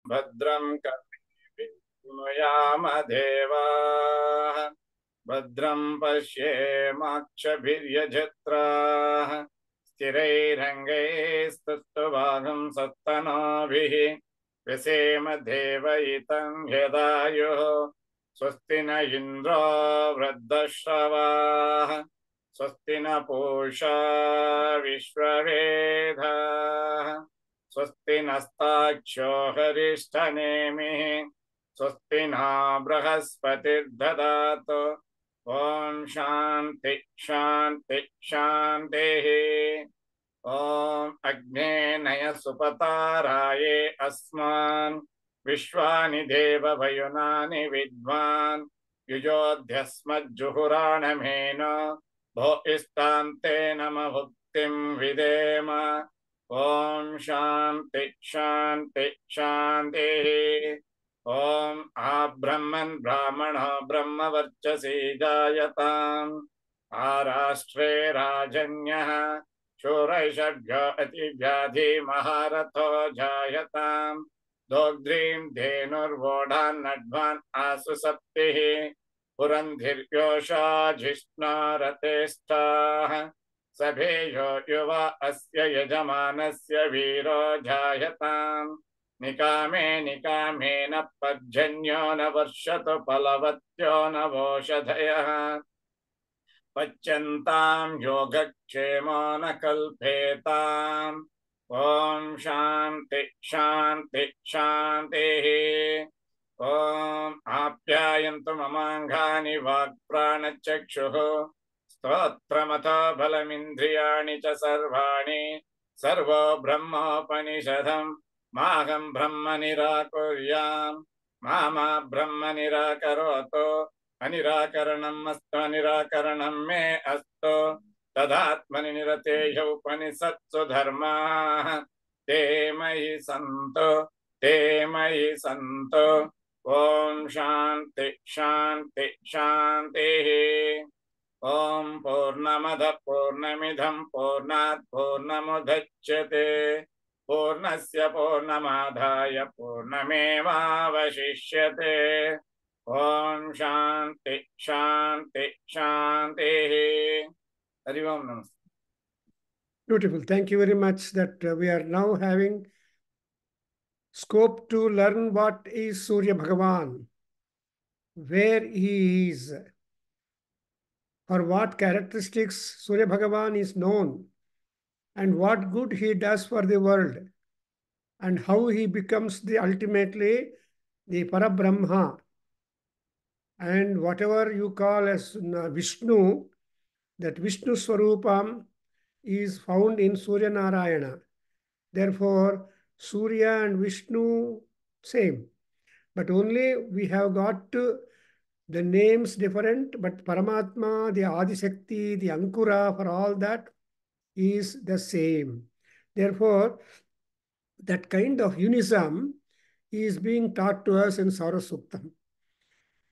भद्रं कर्णेभिः शृणुयाम देवाः भद्रं पश्येमाक्षभिर्यजत्राः स्थिरैरङ्गैस्तुष्टुवागं सत्तनोभिः व्यसेम देवयितं यदायुः स्वस्ति न इन्द्रो वृद्धश्रवाः स्वस्ति न पूषा विश्ववेदाः स्वस्ति नस्ताक्षो हरिष्ठनेमिः स्वस्ति न बृहस्पतिर्ददातु ॐ शान्ति शान्ति शान्तिः ॐ अग्ने नय सुपताराये अस्मान् विश्वानि देववयुनानि विद्वान् युजोध्यस्मज्जुहुराणमेन भो इष्टान्ते नम भुक्तिं विदेम ॐ शान्ति शान्ति शान्तिः ॐ आब्रह्मन् ब्राह्मणो ब्रह्मवर्चसी जायताम् आराष्ट्रे राजन्यः शूरैषड्भ्यो अतिव्याधि महारथो जायताम् दोग्ध्रीं धेनुर्वोढान्नड्वान् आसु सप्तिः पुरन्धिर्योषा जिष्णारतेष्ठाः सभेयो युवा अस्य यजमानस्य वीरो जायताम् निकामे निकामेन पर्जन्यो न वर्षतु फलवत्यो न वोषधयः पच्यन्तां योगक्षेमो न कल्पेताम् ॐ शान्ति शान्ति शान्तिः ॐ आप्यायन्तु ममाङ्गानि वाक्प्राणचक्षुः स्तोत्रमतो बलमिन्द्रियाणि च सर्वाणि सर्वो ब्रह्मोपनिषदम् माहं ब्रह्म निराकुर्याम् मा ब्रह्म निराकरोतु अनिराकरणं मस्तु अनिराकरणं मे अस्तु तदात्मनि निरतेय उपनिषत्सु धर्माः ते मयि सन्तु ॐ शान्ति शान्ति शान्तिः ॐ पूर्णमदः पूर्णमिदं पूर्णात् पूर्णमुदच्यते पूर्णस्य पूर्णमादाय पूर्णमेवावशिष्यते ॐ शान्ति शान्ति शान्तिः हरि ओम नमस्ते. Beautiful. Thank you very much that we are now having scope to learn what is Surya Bhagavan, where he is, for what characteristics Surya Bhagavan is known, and what good he does for the world, and how he becomes the ultimately the Parabrahma. And whatever you call as Vishnu, that Vishnu Swarupam is found in Surya Narayana. Therefore, Surya and Vishnu same. But only we have got the names different, but Paramatma, the Adishakti, the Ankura, for all that is the same. Therefore, that kind of unism is being taught to us in Sarasuktam.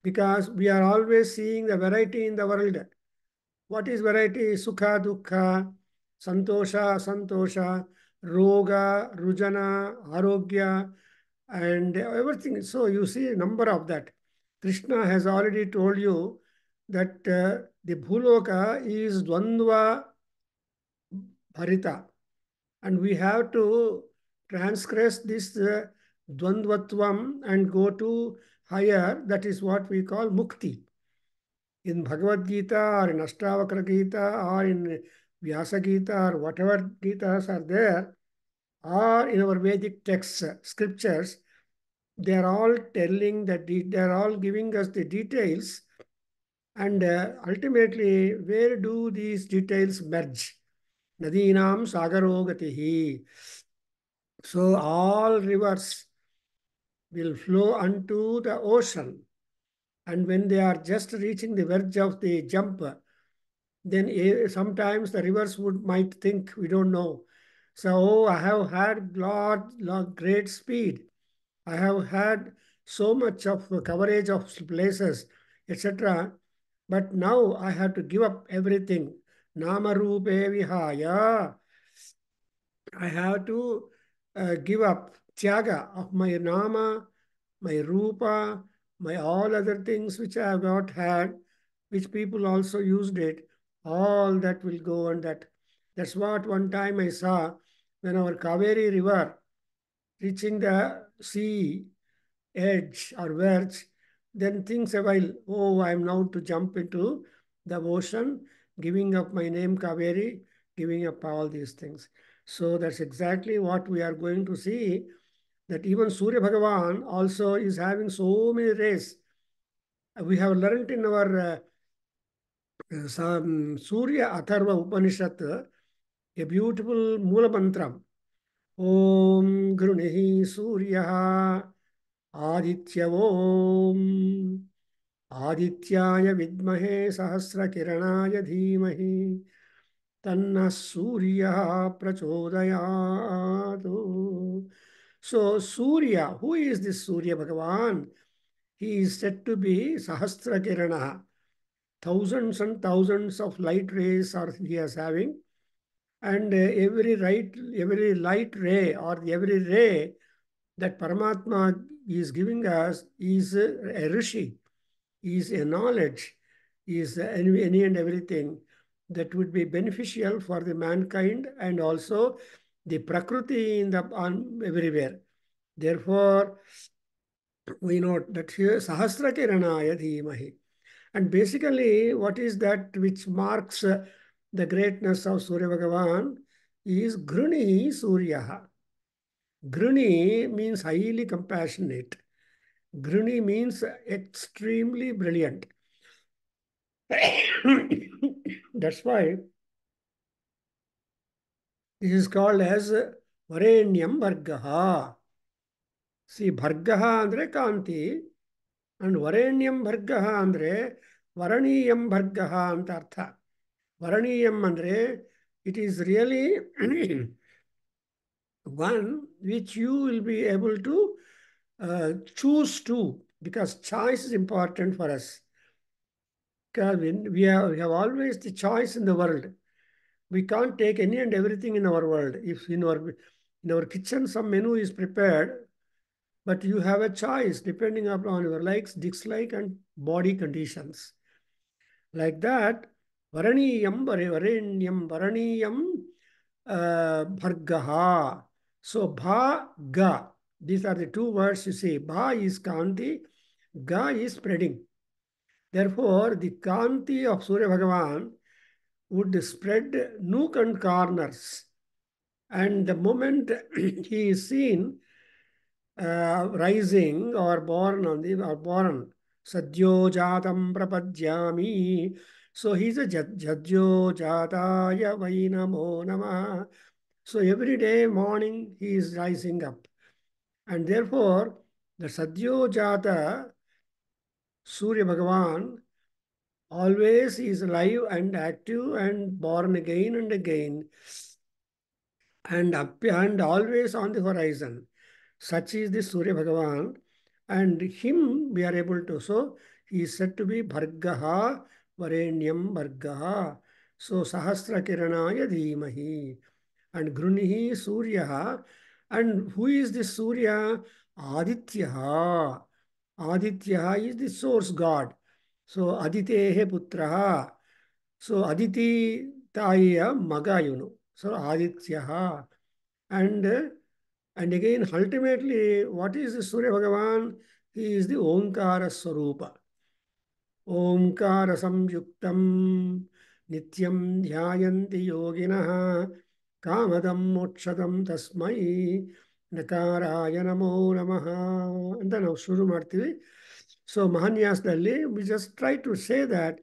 Because we are always seeing the variety in the world. What is variety? Sukha, Dukkha, Santosha, Asantosha, Roga, Rujana, Arogya, and everything. So you see a number of that. Krishna has already told you that the Bhuloka is Dvandva Bharita. And we have to transgress this Dvandvatvam and go to higher. That is what we call Mukti. In Bhagavad Gita or in Ashtavakra Gita or in Vyasa Gita or whatever Gitas are there, or in our Vedic texts, scriptures, they are all telling that they are all giving us the details, and ultimately, where do these details merge? Nadinam Sagarogatihi. So all rivers will flow unto the ocean, and when they are just reaching the verge of the jump, then sometimes the rivers might think, we don't know. So, oh, I have had great speed. I have had so much of coverage of places, etc. But now I have to give up everything. Nama Rupe Vihaya. I have to give up, tyaga of my nama, my rupa, my all other things which I have not had, which people also used it, all that will go on that. That's what one time I saw when our Kaveri River reaching the sea edge or verge, then thinks a while, oh, I am now to jump into the ocean, giving up my name Kaveri, giving up all these things. So that's exactly what we are going to see, that even Surya Bhagavan also is having so many rays. We have learned in our some Surya Atharva Upanishad a beautiful Mula Mantram. Om Grunihi Surya Aditya Om Adityaya Vidmahe Sahasra Kiranaya Dhimahi Tanna Surya Prachodayatu. So Surya, who is this Surya Bhagavan? He is said to be Sahasra Kirana. Thousands and thousands of light rays are he is having. And every light ray or every ray that Paramatma is giving us is a rishi, is a knowledge, is any and everything that would be beneficial for the mankind and also the prakriti in the on everywhere. Therefore, we note that here Sahasra Kiranaya Dhimahi. And basically, what is that which marks the greatness of Surya Bhagavan is Gruni Surya. Gruni means highly compassionate. Gruni means extremely brilliant. That's why this is called as Varenyam Bhargaha. See, Bhargaha andre Kanti and Varenyam Bhargaha andre Varaniyam Bhargaha anta artha. Varaniyam andre, it is really one which you will be able to choose to, because choice is important for us. Because we have always the choice in the world. We can't take any and everything in our world. If in our kitchen some menu is prepared, but you have a choice depending upon your likes, dislike, and body conditions. Like that, Varaniyam, Varenyam, Varaniyam, Bhargaha. So, Bha, Ga. These are the two words you see. Bha is Kanti, Ga is spreading. Therefore, the Kanti of Surya Bhagavan would spread nook and corners. And the moment he is seen rising or born Sadhyo Jatam Prapadyami. So he's a Jadyo Jataya Vainamo Nama. So every day morning he is rising up. And therefore, the Sadhyo Jata Surya Bhagavan always is alive and active and born again and again and up and always on the horizon. Such is the Surya Bhagavan, and him we are able to. So he is said to be Bhargaha Varenyam Bhargaha. So Sahasra Kiranaya Dhimahi. And Grunihi Surya. And who is this Surya? Aditya. Aditya is the source god. So Aditehe Putraha. So Aditi Taya Maga. So Aditya. And and again, ultimately, what is the Surya Bhagavan? He is the Omkara Swarupa. Omkara Samyuktam Nityam Dhyayanti Yoginaha Kamadam Mokshadam Tasmai Nakaraya Namo Namaha. And then ನಾವು ಶುರು ಮಾಡ್ತೀವಿ. So Mahanyasdalli, we just try to say that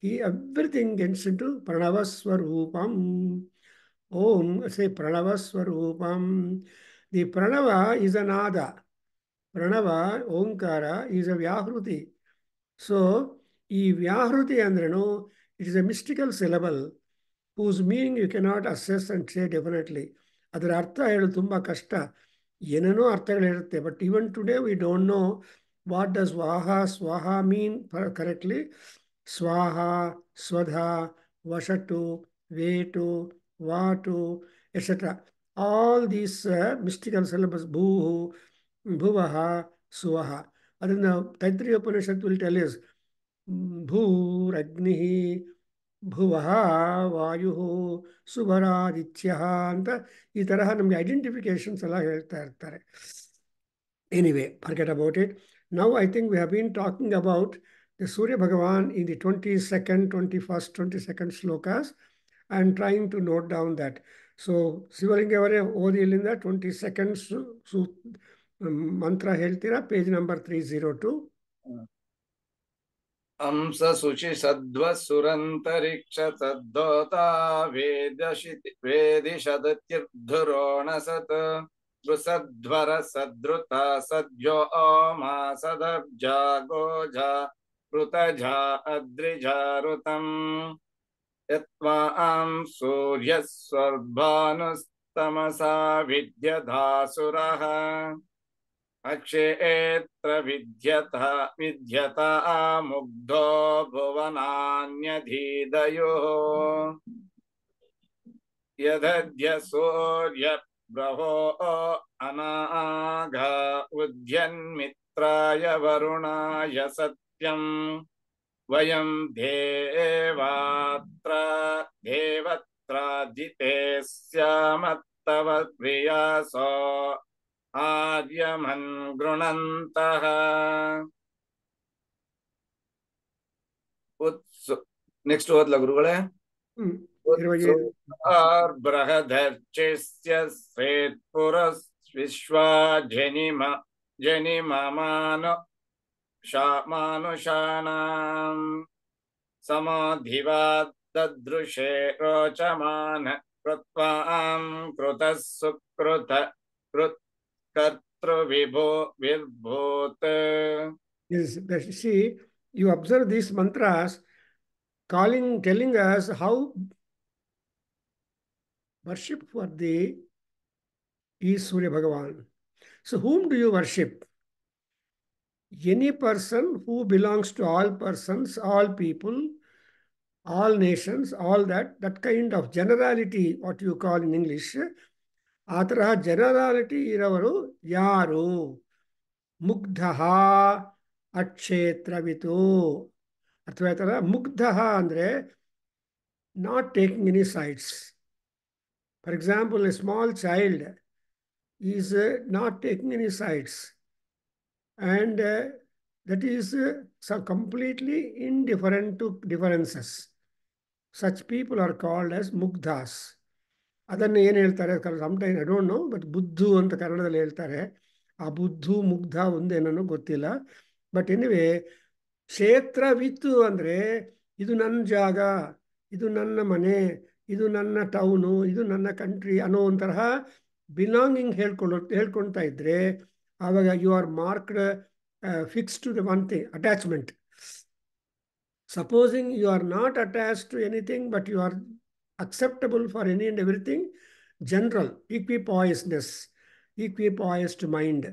everything gets into Pranava Swarupam. Om, say Pranava Swarupam. The Pranava is an Ada. Pranava, Omkara, is a Vyahruti. So, ಈ ವ್ಯಾಹೃತಿ ಅಂದ್ರೇನು, it is a mystical syllable whose meaning you cannot assess and say definitely. ಅದರ ಅರ್ಥ ಹೇಳೋದು ತುಂಬ ಕಷ್ಟ. ಏನೇನೋ ಅರ್ಥಗಳಿರುತ್ತೆ. But even today we don't know what does Swaha mean correctly. Swaha, Swadha, Vashatu, Vetu, Vatu, etc. all these mystical syllables, bhu, bhuvaha, suvaha. Adina Taittiriya Upanishad will tell us, bhu, agnihi, ಭುವಃ ವಾಯು ಸುವರಾದಿತ್ಯ ಅಂತ ಈ ತರಹ ನಮಗೆ ಐಡೆಂಟಿಫಿಕೇಶನ್ಸ್ ಎಲ್ಲ ಹೇಳ್ತಾ ಇರ್ತಾರೆ. Anyway, forget about it. Now I think we have been talking about the Surya Bhagavan in the 22nd, 21st, 22nd shlokas and trying to note down that. So Sivalinga ಅವರೇ ಓದಿ ಇಲ್ಲಿಂದ 22nd ಮಂತ್ರ ಹೇಳ್ತೀರಾ, ಪೇಜ್ ನಂಬರ್ 302. ಹಂಸ ಶುಚಿ ಸದ್ವ ಸುರಂತರಿಕ್ಷ ಸದ್ದೋತಾ ವೇದಿಷದತ್ಯುರ್ಧುರೋಣ ಸತ್ ಸದ್ವರ ಸದೃತ ಸದ್ಯೋ ಮಾ ಸದಬ್ಜಾ ಗೋಜಾ ಋತಜಾ ಅದ್ರಿಜಾರುತಂ ಯತ್ವಾಂ ಸೂರ್ಯಃ ಸ್ವರ್ಭಾನುಸ್ತಮಸಾ ವಿದ್ಯಧಾಸುರಃ ಅಕ್ಷೇತ್ರ ವಿದ್ಯತ ಮುಗ್ಧೋ ಭುವನಾನ್ಯಧೀದಯೋ ಯದದ್ಯ ಸೂರ್ಯ ಬ್ರಹೋ ಅನಾಘ ಉದ್ಯನ್ಮಿತ್ರಾಯ ವರುಣಾಯ ಸತ್ಯಂ ವಯಂ ದೇವತ್ರಾಜಿತೆ ಸ್ಯಾಮತ್ತವ ಪ್ರಿಯಾಸೋ ಆರ್ಯಮನ್ ಗೃಣಂತಃ. ನೆಕ್ಸ್ಟ್ ಓದ್ಲ ಗುರುಗಳೇ. ಬೃಹದರ್ಚಿಸ್ಯ ಸೇತ್ಪುರಸ್ ವಿಶ್ವಾ ಮಾನುಷಾಣಾಂ ಸಮಾಧಿವಾದ್ ದದೃಶೇ ರೋಚಮಾನ ಕೃತ್ವಾಂ ಕೃತಃ ಸುಕೃತ ಕರ್ತೃ ವಿಭೂತ್. See, you observe these mantras telling us how worship for the is Surya Bhagavan. So whom do you worship? Any person who belongs to all persons, all people, all nations, all that kind of generality, what you call in English, ಆ ತರಹ ಜನರಾಲಿಟಿ ಇರೋವರು ಯಾರು? ಮುಗ್ಧ ಅಕ್ಷೇತ್ರವಿತು. ಅಥವಾ ಈ ಥರ ಮುಗ್ಧ ಅಂದರೆ not taking any sides. For example, A small child is not taking any sides and that is completely indifferent to differences. Such people are called as mugdhas. ಅದನ್ನು ಏನು ಹೇಳ್ತಾರೆ sometime I don't know, but ಬುದ್ಧು ಅಂತ ಕನ್ನಡದಲ್ಲಿ ಹೇಳ್ತಾರೆ. ಆ ಬುದ್ಧು ಮುಗ್ಧ ಒಂದೇನೋ ಗೊತ್ತಿಲ್ಲ. ಬಟ್ ಎನಿವೇ, ಕ್ಷೇತ್ರವಿತ್ತು ಅಂದರೆ ಇದು ನನ್ನ ಜಾಗ, ಇದು ನನ್ನ ಮನೆ, ಇದು ನನ್ನ ಟೌನು, ಇದು ನನ್ನ ಕಂಟ್ರಿ ಅನ್ನೋ ಒಂಥರ ಬಿಲಾಂಗಿಂಗ್ ಹೇಳ್ಕೊಳ್ತಾ ಇದ್ರೆ ಆವಾಗ you are marked fix to the one thing, attachment. Supposing you are not attached to anything, but you are acceptable for any and everything, general equipoisedness, equipoised mind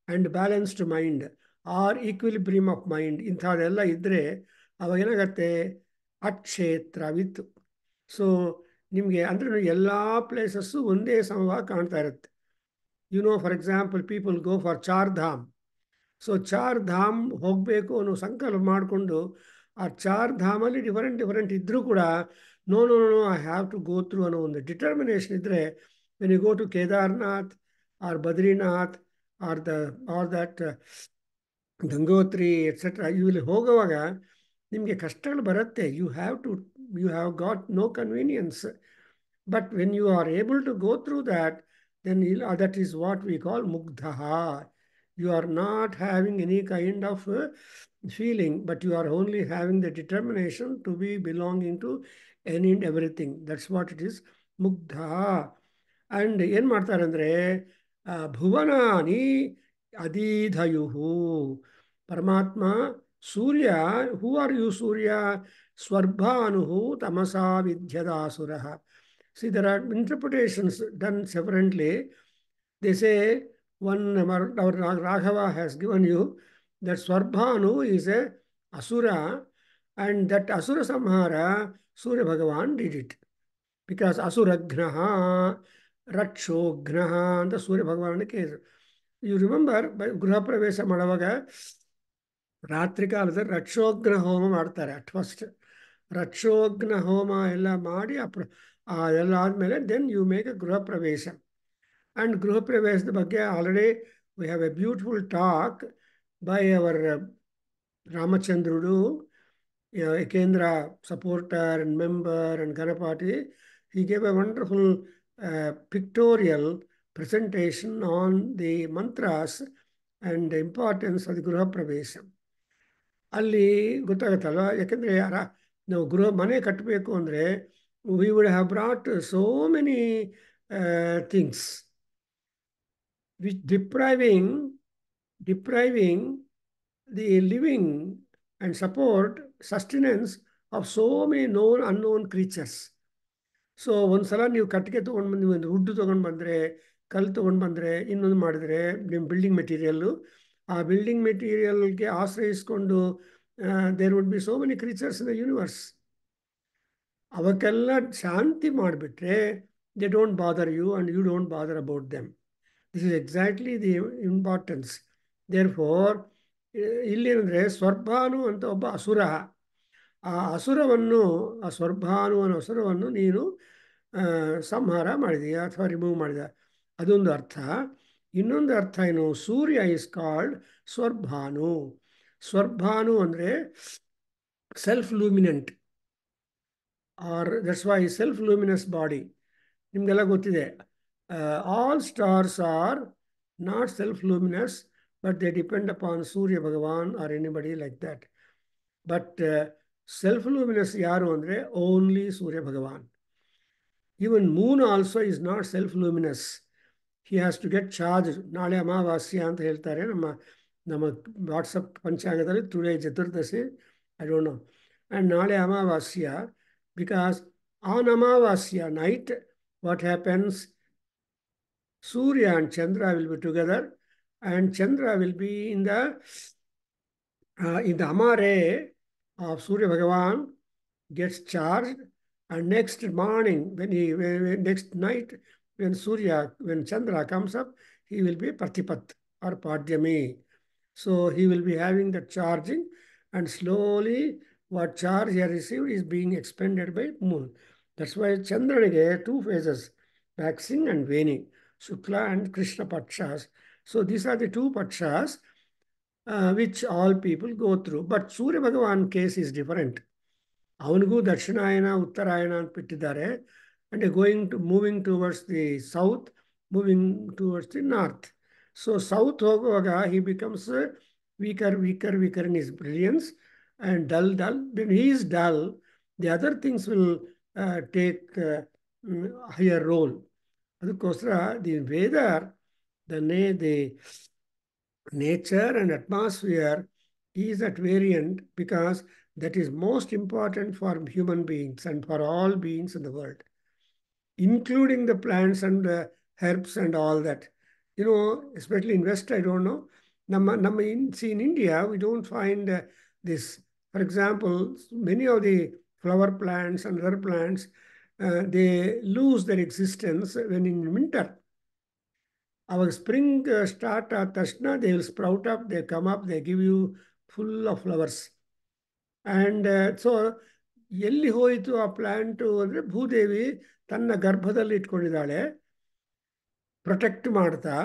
and balanced mind or equilibrium of mind, ಇಂಥದ್ದೆಲ್ಲ ಇದ್ದರೆ ಅವಾಗ ಏನಾಗತ್ತೆ? ಅಕ್ಷೇತ್ರವಿತ್ತು. So ನಿಮಗೆ ಅಂದರೆ ಎಲ್ಲ places ಒಂದೇ ಸಮವಾಗಿ ಕಾಣ್ತಾ ಇರುತ್ತೆ. For example, people go for Char Dham. So Char Dham ಹೋಗಬೇಕು ಅನ್ನೋ ಸಂಕಲ್ಪ ಮಾಡಿಕೊಂಡು ಆ ಚಾರ್ ಧಾಮಲ್ಲಿ ಡಿಫರೆಂಟ್ ಇದ್ದರೂ ಕೂಡ no I have to go through ಅನ್ನೋ ಒಂದು ಡಿಟರ್ಮಿನೇಷನ್ ಇದ್ದರೆ, when you go to Kedarnath or Badrinath or that Gangotri etcetera, ಇಲ್ಲಿ ಹೋಗುವಾಗ ನಿಮಗೆ ಕಷ್ಟಗಳು ಬರುತ್ತೆ. You have got no convenience. But when you are able to go through that, then that is what we call mugdha. You are not having any kind of feeling, but you are only having the determination to be belonging to any and everything. That's what it is, mugdha. And ಏನು ಮಾಡ್ತಾರೆ ಅಂದರೆ ಭುವನಾನಿ ಅಧೀಧಯುಹು. ಪರಮಾತ್ಮ Surya, who are you Surya? ಸ್ವರ್ಭಾನುಹು ತಮಸಾ ವಿದ್ಯದಾಸುರಃ. See, there are interpretations done separately. They say, our Raghava has given you that Swarbhanu is a Asura, and that Asura Samhara, Surya Bhagavan did it. Because Asuraghnaha, ರಕ್ಷೋಘ್ನಃ ಅಂತ ಸೂರ್ಯ ಭಗವಾನಕ್ಕೆ ಹೆಸರು. You remember ಗೃಹ ಪ್ರವೇಶ ಮಾಡುವಾಗ ರಾತ್ರಿ ಕಾಲದಲ್ಲಿ ರಕ್ಷೋಘ್ನ ಹೋಮ ಮಾಡ್ತಾರೆ ಅಟ್ ಫಸ್ಟ್. ರಕ್ಷೋಘ್ನ ಹೋಮ ಎಲ್ಲ ಮಾಡಿ ಎಲ್ಲ ಆದಮೇಲೆ ದೆನ್ ಯು ಮೇಕ್ ಎ ಗೃಹ ಪ್ರವೇಶ. ಆ್ಯಂಡ್ ಗೃಹ ಪ್ರವೇಶದ ಬಗ್ಗೆ already we have a beautiful talk by our Ramachandrudu, Ekendra supporter and member and Ganapati. He gave a wonderful pictorial presentation on the mantras and the importance of the Gೃಹ ಪ್ರವೇಶ. ಅಲ್ಲಿ ಗೊತ್ತಾಗುತ್ತಲ್ವ, ಯಾಕೆಂದರೆ ನಾವು ಗೃಹ ಮನೆ ಕಟ್ಟಬೇಕು ಅಂದರೆ we would have brought so many things which depriving the living and support sustenance of so many known unknown creatures. So ಒಂದ್ಸಲ ನೀವು ಕಟ್ಟಿಗೆ ತೊಗೊಂಡು ಬಂದು ಒಂದು ವುಡ್ ತೊಗೊಂಡು ಬಂದರೆ, ಕಲ್ಲು ತೊಗೊಂಡು ಬಂದರೆ, ಇನ್ನೊಂದು ಮಾಡಿದರೆ ನಿಮ್ಮ ಬಿಲ್ಡಿಂಗ್ ಮೆಟೀರಿಯಲ್ಲು, ಆ ಬಿಲ್ಡಿಂಗ್ ಮೆಟೀರಿಯಲ್ಗೆ ಆಶ್ರಯಿಸ್ಕೊಂಡು there would be so many creatures in the universe. ಅವಕ್ಕೆಲ್ಲ ಶಾಂತಿ ಮಾಡಿಬಿಟ್ರೆ they don't bother you and you don't bother about them. This is exactly the importance. Therefore ಇಲ್ಲೇನೆಂದರೆ ಸ್ವರ್ಭಾನು ಅಂತ ಒಬ್ಬ ಅಸುರ, ಆ ಸ್ವರ್ಭಾನು ಅನ್ನೋ ಅಸುರವನ್ನು ನೀನು ಸಂಹಾರ ಮಾಡಿದೀಯ ಅಥವಾ ರಿಮೂವ್ ಮಾಡಿದ, ಅದೊಂದು ಅರ್ಥ. ಇನ್ನೊಂದು ಅರ್ಥ ಏನು, ಸೂರ್ಯ ಇಸ್ ಕಾಲ್ಡ್ ಸ್ವರ್ಭಾನು. ಸ್ವರ್ಭಾನು ಅಂದರೆ self luminant, or that's why self luminous body. ನಿಮಗೆಲ್ಲ ಗೊತ್ತಿದೆ, all stars are not self luminous, but they depend upon Surya Bhagavan or anybody like that. But self-luminous yaru andre only Surya Bhagavan. Even moon also is not self-luminous. He has to get charged. Nale Amavasya anta heltare ನಮ್ಮ WhatsApp ಪಂಚಾಂಗದಲ್ಲಿ, today Chaturdashi, I don't know. And Nale Amavasya, because on Amavasya night, what happens? Surya and Chandra will be together, and Chandra will be in the Amare of Surya Bhagavan gets charged, and next morning, next night, when Chandra comes up, he will be Partipat or Padyami. So he will be having the charging, and slowly what charge he has received is being expended by moon. That's why Chandranige two phases, waxing and waning, Shukla and Krishna Pakshas. So these are the two Pakshas which all people go through. But Surya Bhagavan case is different. ಅವನಿಗೂ ದಕ್ಷಿಣಾಯನ ಉತ್ತರಾಯಣ ಅಂತ ಬಿಟ್ಟಿದ್ದಾರೆ. And moving towards the south, moving towards the north. So south ಹೋಗುವಾಗ he becomes weaker in his brilliance and dull. When he is dull, the other things will take higher role. ಅದಕ್ಕೋಸ್ಕರ the weather, the nature and atmosphere is at variant, because that is most important for human beings and for all beings in the world, including the plants and herbs and all that. You know, especially in West, I don't know. See, in India, we don't find this. For example, many of the flower plants and other plants, they lose their existence when in winter. Our spring start at Tashna, they will sprout up, they come up, they give you full of flowers. And so ಎಲ್ಲಿ ಹೋಯಿತು ಆ plant ಅಂದರೆ, ಭೂದೇವಿ ತನ್ನ ಗರ್ಭದಲ್ಲಿ ಇಟ್ಕೊಂಡಿದ್ದಾಳೆ, protect ಮಾಡ್ತಾ.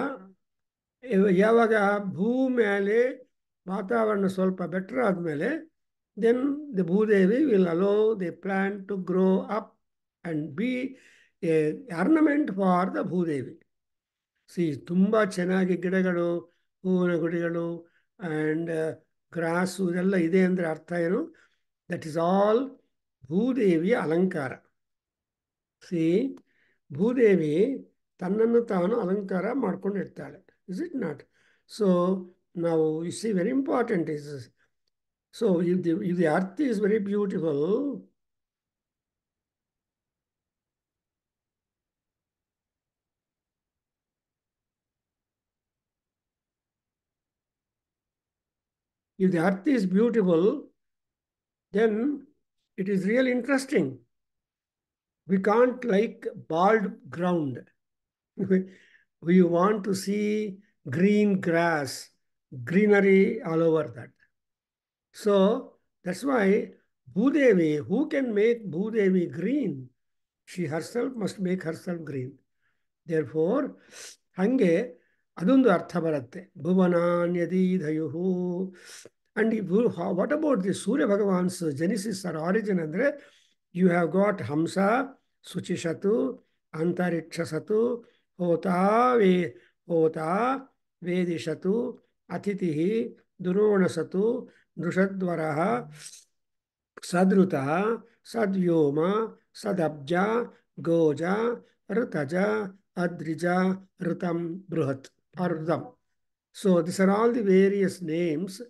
ಯಾವಾಗ ಭೂಮೇಲೆ ವಾತಾವರಣ ಸ್ವಲ್ಪ ಬೆಟರ್ ಆದಮೇಲೆ, then the Bhudevi will allow the plant to grow up and be a ornament for the Bhudevi. ತುಂಬ ಚೆನ್ನಾಗಿ ಗಿಡಗಳು, ಹೂವಿನ ಗುಡಿಗಳು ಆ್ಯಂಡ್ ಗ್ರಾಸು ಇದೆಲ್ಲ ಇದೆ ಅಂದರೆ ಅರ್ಥ ಏನು? ದಟ್ ಈಸ್ ಆಲ್ ಭೂದೇವಿಯ ಅಲಂಕಾರ. ಭೂದೇವಿ ತನ್ನನ್ನು ತಾನು ಅಲಂಕಾರ ಮಾಡ್ಕೊಂಡಿರ್ತಾಳೆ. Is it not? ಸೊ ನಾವು very important is, so if the earth is very beautiful, if the earth is beautiful, then it is really interesting. We can't like bald ground. We want to see green grass, greenery all over that. So that's why Bhudevi, who can make Bhudevi green? She herself must make herself green. Therefore, ಹಂಗೆ ಅದೊಂದು ಅರ್ಥ ಬರುತ್ತೆ ಭುವನಾನ್ಯದೀಧಯುಹು. And what about the Surya Bhagavan's genesis or origin ಅಂದರೆ you have got ಹಂಸ ಶುಚಿಷತು ಅಂತರಿಕ್ಷಸತು ಹೋತಾ ಹೋತಾ ವೇದಿಷತು ಅತಿಥಿ ದುರೋಣಸತು ನೃಷದ್ವರ ಸದೃತ ಸದ್ವ್ಯೋಮ ಸದಬ್ಜ ಗೋಜ ಋತಜ adrija ಋತಂ ಬೃಹತ್ or ಋತಂ. So these are all the various names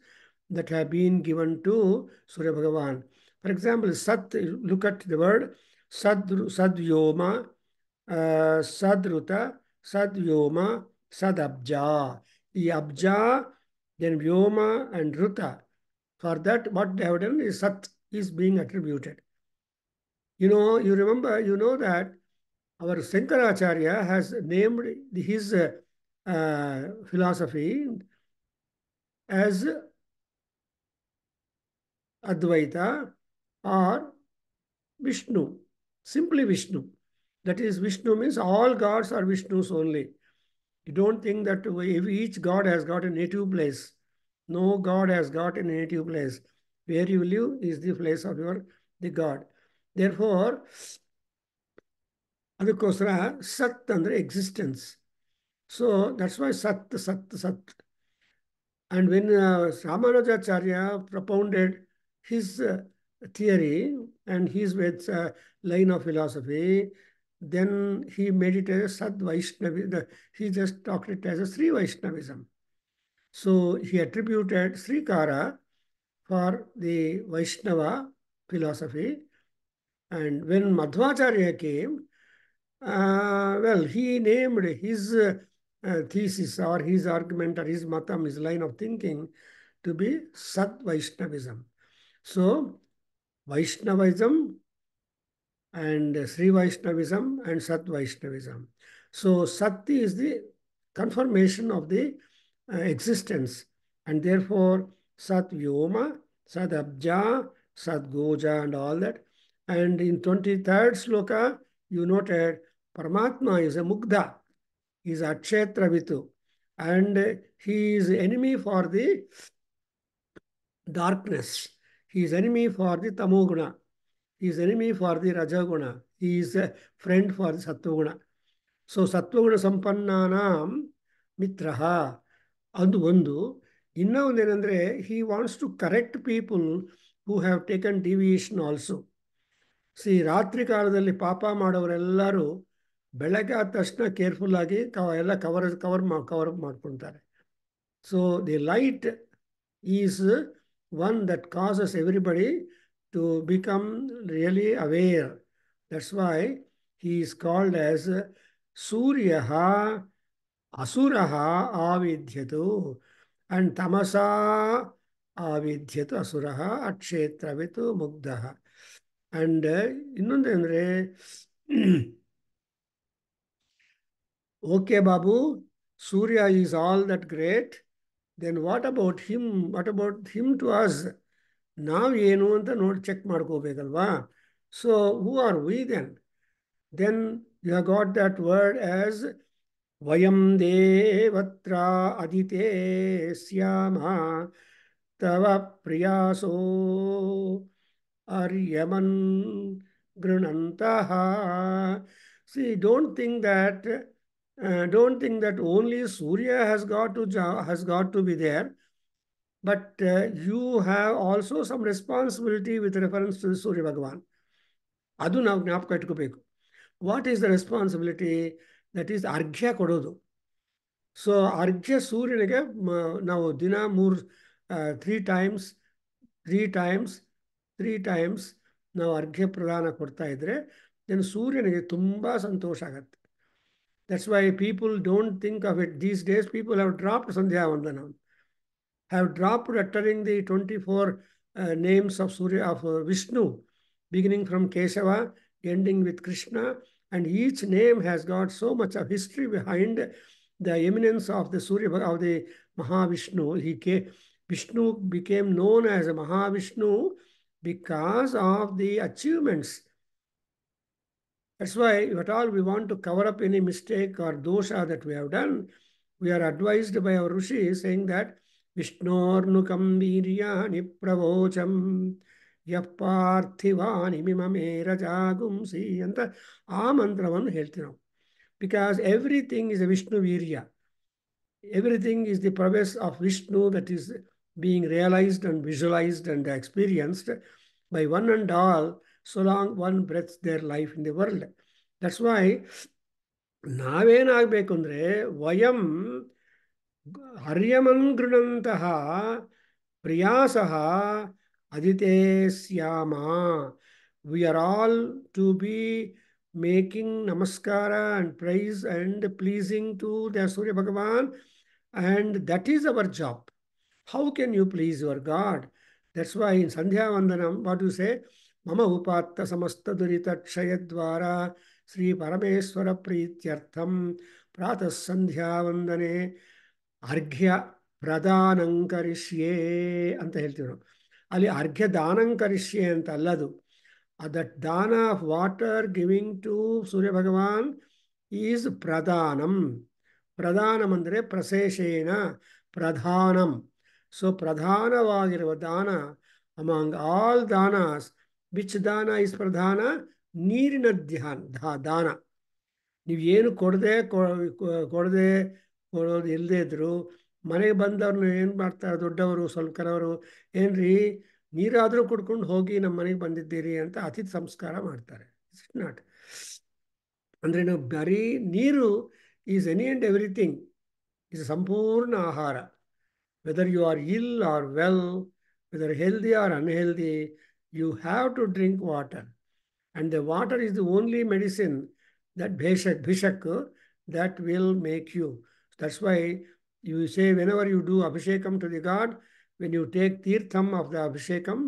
that have been given to Surya Bhagavan. For example, Sat, look at the word Sadyoma, Sadruta, Sadyoma, Sadabja. The Abja, then Vyoma and Ruta. For that, what they have done is Sat is being attributed. You know, you remember, you know that our Shankaracharya has named his philosophy as Advaita or Vishnu, simply Vishnu. That is, Vishnu means all gods are Vishnus only. You don't think that each god has got a native place. No god has got a native place. Where you live is the place of the god. Therefore, ಅದಕ್ಕೋಸ್ಕರ ಸತ್ ಅಂದರೆ existence. So that's why ಸತ್ ಸತ್ ಸತ್. And when Ramanujacharya propounded his theory and his line of philosophy, then he made it as Sad Vaishnavism. He just talked it as a Sri Vaishnavism. So he attributed Srikara for the Vaishnava philosophy. And when Madhvacharya came, well, he named his thesis or his argument or his matam, his line of thinking to be Sat Vaishnavism. So Vaishnavism and Sri Vaishnavism and Sat Vaishnavism. So Sat is the confirmation of the existence, and therefore Sat Vyoma, Sat Abja, Sat Goja and all that. And in 23rd sloka, you noted Paramatma is a Mugdha, he is Akshetravitu, and he is enemy for the darkness. He is enemy for the Tamoguna. He is enemy for the Rajaguna. He is a friend for the Sattva-guna. So Sattva-guna Sampannanam Mitraha. ಅದು ಒಂದು. ಇನ್ನೊಂದು ಏನಂದರೆ he wants to correct people who have taken deviation also. ರಾತ್ರಿ ಕಾಲದಲ್ಲಿ ಪಾಪ ಮಾಡೋರೆಲ್ಲರೂ ಬೆಳಗ್ಗೆ ಆದ ತಕ್ಷಣ ಕೇರ್ಫುಲ್ ಆಗಿ ಎಲ್ಲ ಕವರ್ ಮಾಡ್ಕೊಳ್ತಾರೆ. So the light is one that causes everybody to become really aware. That's why he is called as Surya ಅಸುರ ಆವಿಧ್ಯತು ಅಂಡ್ ತಮಸಾ ಆವಿಧ್ಯತು ಅಸುರ ಅಕ್ಷೇತ್ರವಿತು ಮುಗ್ಧ. And ಇನ್ನೊಂದು ಅಂದರೆ okay Babu, Surya is all that great, then what about him? What about him to us? ನಾವು ಏನು ಅಂತ ನೋಡಿ check ಮಾಡ್ಕೋಬೇಕಲ್ವಾ? So who are we then? Then you have got that word as Vayam Devatra Adite Syama Tava Priyaso Aryaman Granantaha. See, don't think that only Surya has got to be there, but you have also some responsibility with reference to Surya Bhagavan. ಅದು ನಾವು ಜ್ಞಾಪಕ ಇಟ್ಕೋಬೇಕು. What is the responsibility? That is ಅರ್ಘ್ಯ ಕೊಡೋದು. So ಅರ್ಘ್ಯ ಸೂರ್ಯನಿಗೆ ನಾವು ದಿನ three times ನಾವು ಅರ್ಘ್ಯ ಪ್ರದಾನ ಕೊಡ್ತಾ ಇದ್ರೆ ದೆನ್ ಸೂರ್ಯನಿಗೆ ತುಂಬ ಸಂತೋಷ ಆಗತ್ತೆ. That's why people don't think of it. These days people have dropped Sandhya Vandana, have dropped uttering the 24 names of Surya, of Vishnu, beginning from Keshava, ending with Krishna, And each name has got so much of history behind the eminence of the of the Mahavishnu. Vishnu became known as a Mahavishnu because of the achievements. That's why, if at all we want to cover up any mistake or dosha that we have done, we are advised by our Rishi saying that Vishnornukam viryani pravocham yaparthivani mimame rajagumsi anta ಆ ಮಂತ್ರವನ್ನು ಹೇಳ್ತೀವಿ ನಾವು. Because everything is a Vishnu Virya. Everything is the prowess of Vishnu that is being realized and visualized and experienced by one and all, so long one breathes their life in the world. That's why ನಾವೇನಾಗಬೇಕು ಅಂದರೆ ವಯಂ ಹರ್ಯಮನ್ ಗೃಣಂತಹ ಪ್ರಿಯಾಸಃ ಅದಿತೇ ಸ್ಯಾಮ. We are all to be making namaskara and praise and pleasing to the Surya Bhagavan, and that is our job. How can you please your God? That's why in Sandhya Vandanam, what do you say? Mama upatta samasta durita kshayadvara Sri Parameswara Prityartham Pratas Sandhya Vandane ಅರ್ಘ್ಯ ಪ್ರದಾನಂಕರಿಷ್ಯೇ ಅಂತ ಹೇಳ್ತೀವಿ ನಾವು. ಅಲ್ಲಿ ಅರ್ಘ್ಯ ದಾನಂಕರಿಷ್ಯೆ ಅಂತ ಅಲ್ಲದು. That dana of water giving to Surya Bhagavan is ಪ್ರದಾನಂ. ಪ್ರದಾನಂ ಅಂದರೆ ಪ್ರಶೇಷೇನ ಪ್ರಧಾನಂ. ಸೊ ಪ್ರಧಾನವಾಗಿರುವ ದಾನ, among all danas which dana is pradhana? ನೀರಿನ ದಾನ. ನೀವು ಏನು ಕೊಡದೆ ಕೊಡೋದು ಇಲ್ಲದೇ ಇದ್ರು ಮನೆಗೆ ಬಂದವ್ರನ್ನ ಏನು ಮಾಡ್ತಾರೆ ದೊಡ್ಡವರು ಸ್ವಲ್ಪ ಕರವರು, ಏನ್ರಿ ನೀರಾದರೂ ಕುಡ್ಕೊಂಡು ಹೋಗಿ ನಮ್ಮ ಮನೆಗೆ ಬಂದಿದ್ದೀರಿ ಅಂತ ಅತಿಥಿ ಸಂಸ್ಕಾರ ಮಾಡ್ತಾರೆ. ಇಟ್ಸ್ ನಾಟ್ ಅಂದರೆ ನಾವು ಬರೀ ನೀರು is any and everything, is ಸಂಪೂರ್ಣ ಆಹಾರ. Whether you are ill or well, whether healthy or unhealthy, you have to drink water. And the water is the only medicine, that bhishak, that will make you. That's why you say whenever you do abhishekam to the god, when you take tirtham of the abhishekam,